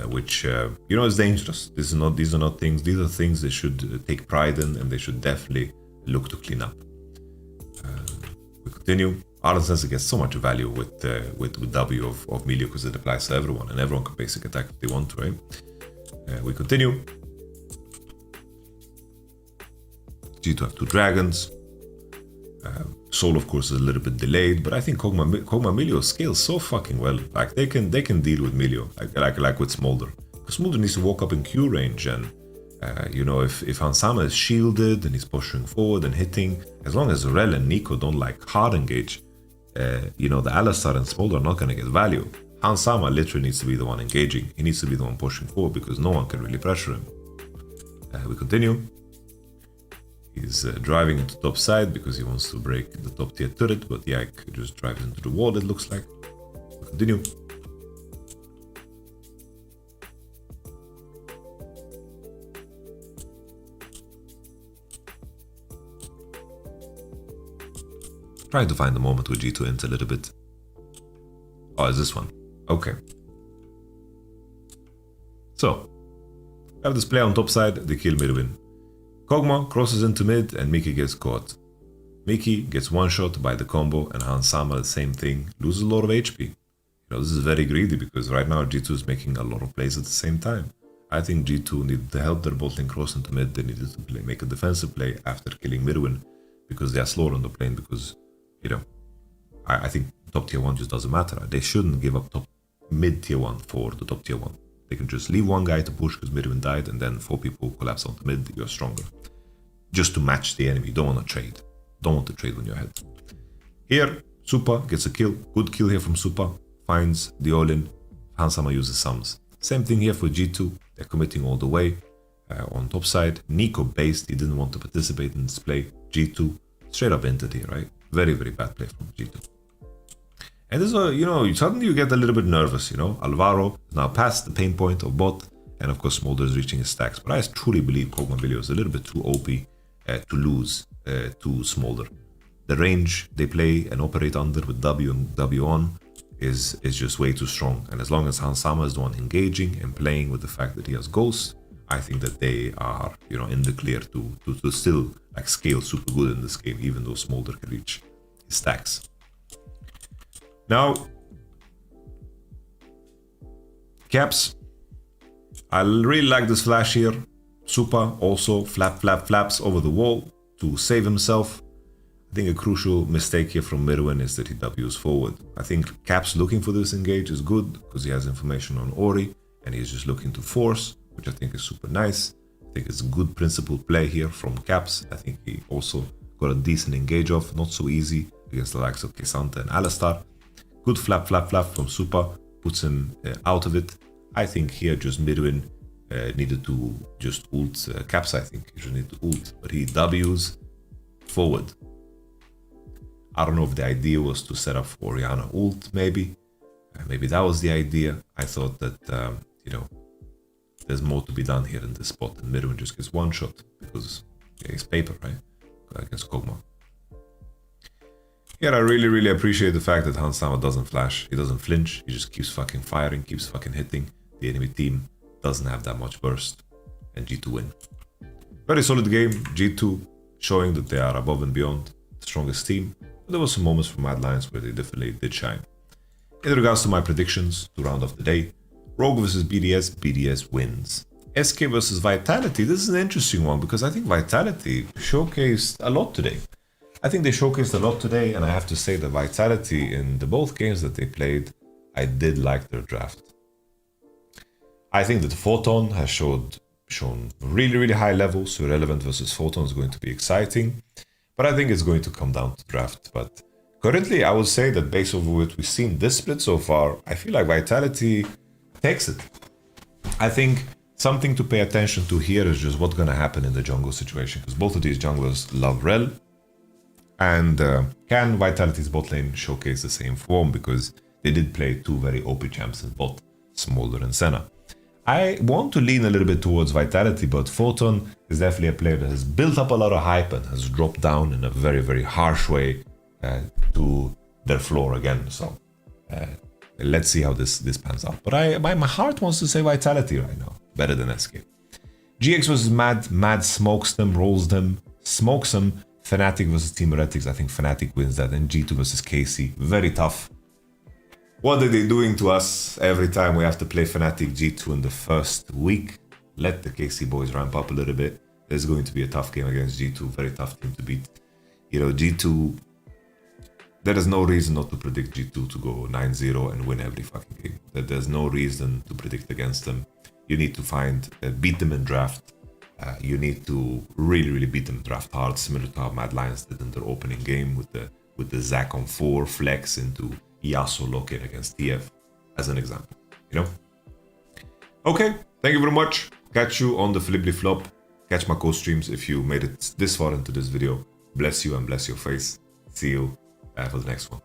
A: Which is dangerous. These are not things. These are things they should take pride in, and they should definitely look to clean up. We continue. Arden Sensei gets so much value with W of Melio because it applies to everyone, and everyone can basic attack if they want to, right? We continue. G2 have 2 dragons. Soul, of course, is a little bit delayed, but I think Kog'Maw Melio scales so fucking well. Like they can deal with Melio, like with Smolder. Because Smolder needs to walk up in Q range, and if Hansama is shielded and he's pushing forward and hitting, as long as Rel and Nico don't like hard engage, the Alistar and Smolder are not gonna get value. Hansama literally needs to be the one engaging. He needs to be the one pushing forward because no one can really pressure him. We continue. He's driving into top side because he wants to break the top tier turret, but Yak just drives into the wall, it looks like. We continue. Trying to find the moment with G2 int a little bit. Oh, it's this one. Okay. So, we have this play on top side, they kill Mirwin. Kog'Maw crosses into mid and Mickey gets caught. Mickey gets one shot by the combo, and Hansama the same thing, loses a lot of HP. You know, this is very greedy because right now G2 is making a lot of plays at the same time. I think G2 needed to help their bot lane cross into mid. They needed to make a defensive play after killing Midwin because they are slower on the plane because, you know, I think top tier 1 just doesn't matter. They shouldn't give up top mid tier 1 for the top tier 1. They can just leave one guy to push because Midwin died and then 4 people collapse onto mid, you're stronger. Just to match the enemy, you don't want to trade. Don't want to trade when you're ahead. Here, Supa gets a kill. Good kill here from Supa. Finds the all-in. Hansama uses sums. Same thing here for G2. They're committing all the way. On top side, Nico based. He didn't want to participate in this play. G2 straight up entered here, right? Very, very bad play from G2. And this is, you know, suddenly you get a little bit nervous, you know. Alvaro is now past the pain point of bot. And of course, Smolder is reaching his stacks. But I truly believe Kog'Maw is a little bit too OP to lose to Smolder. The range they play and operate under with W and W on is just way too strong. And as long as Hansama is the one engaging and playing with the fact that he has Ghost, I think that they are, you know, in the clear to still like scale super good in this game, even though Smolder can reach his stacks. Now, Caps, I really like this flash here. Supa also flaps over the wall to save himself. I think a crucial mistake here from Midwin is that he W's forward. I think Caps looking for this engage is good because he has information on Ori and he's just looking to force, which I think is super nice. I think it's a good principled play here from Caps. I think he also got a decent engage off, not so easy against the likes of Kesanta and Alistar. Good flap from Supa, puts him out of it. I think here just Midwin needed to just ult Caps. I think he should need to ult, but he W's forward. I don't know if the idea was to set up for Orianna ult, maybe. Maybe that was the idea. I thought that, you know, there's more to be done here in this spot, and Midwin just gets one shot because he's paper, right? Against Kog'Maw. Yeah, I really appreciate the fact that Hansama doesn't flash. He doesn't flinch. He just keeps fucking firing, keeps fucking hitting. The enemy team doesn't have that much burst, and G2 win. Very solid game. G2 showing that they are above and beyond the strongest team. But there were some moments from Mad Lions where they definitely did shine. In regards to my predictions to round off the day, Rogue versus BDS, BDS wins. SK versus Vitality, this is an interesting one because I think Vitality showcased a lot today. I think they showcased a lot today, and I have to say that Vitality in the both games that they played, I did like their draft. I think that Photon has shown really high levels, so Relevant versus Photon is going to be exciting. But I think it's going to come down to draft. But currently, I would say that based on what we've seen this split so far, I feel like Vitality takes it. I think something to pay attention to here is just what's going to happen in the jungle situation, because both of these junglers love Rel. And can Vitality's bot lane showcase the same form, because they did play two very OP champs in bot, Smolder and Senna. I want to lean a little bit towards Vitality, but Photon is definitely a player that has built up a lot of hype and has dropped down in a very harsh way to their floor again. So let's see how this pans out. But my heart wants to say Vitality right now, better than SK. GX versus Mad smokes them, rolls them, smokes them. Fnatic versus Team Heretics, I think Fnatic wins that. And G2 versus KC, very tough. What are they doing to us every time we have to play Fnatic G2 in the first week? Let the KC boys ramp up a little bit. There's going to be a tough game against G2, very tough team to beat. You know, G2, there is no reason not to predict G2 to go 9-0 and win every fucking game. There's no reason to predict against them. You need to beat them in draft. You need to really beat them in draft hard, similar to how Mad Lions did in their opening game with the Zac on 4 flex into Yasuo locate against TF, as an example, you know? Okay, thank you very much. Catch you on the Flipply Flop. Catch my co-streams if you made it this far into this video. Bless you and bless your face. See you for the next one.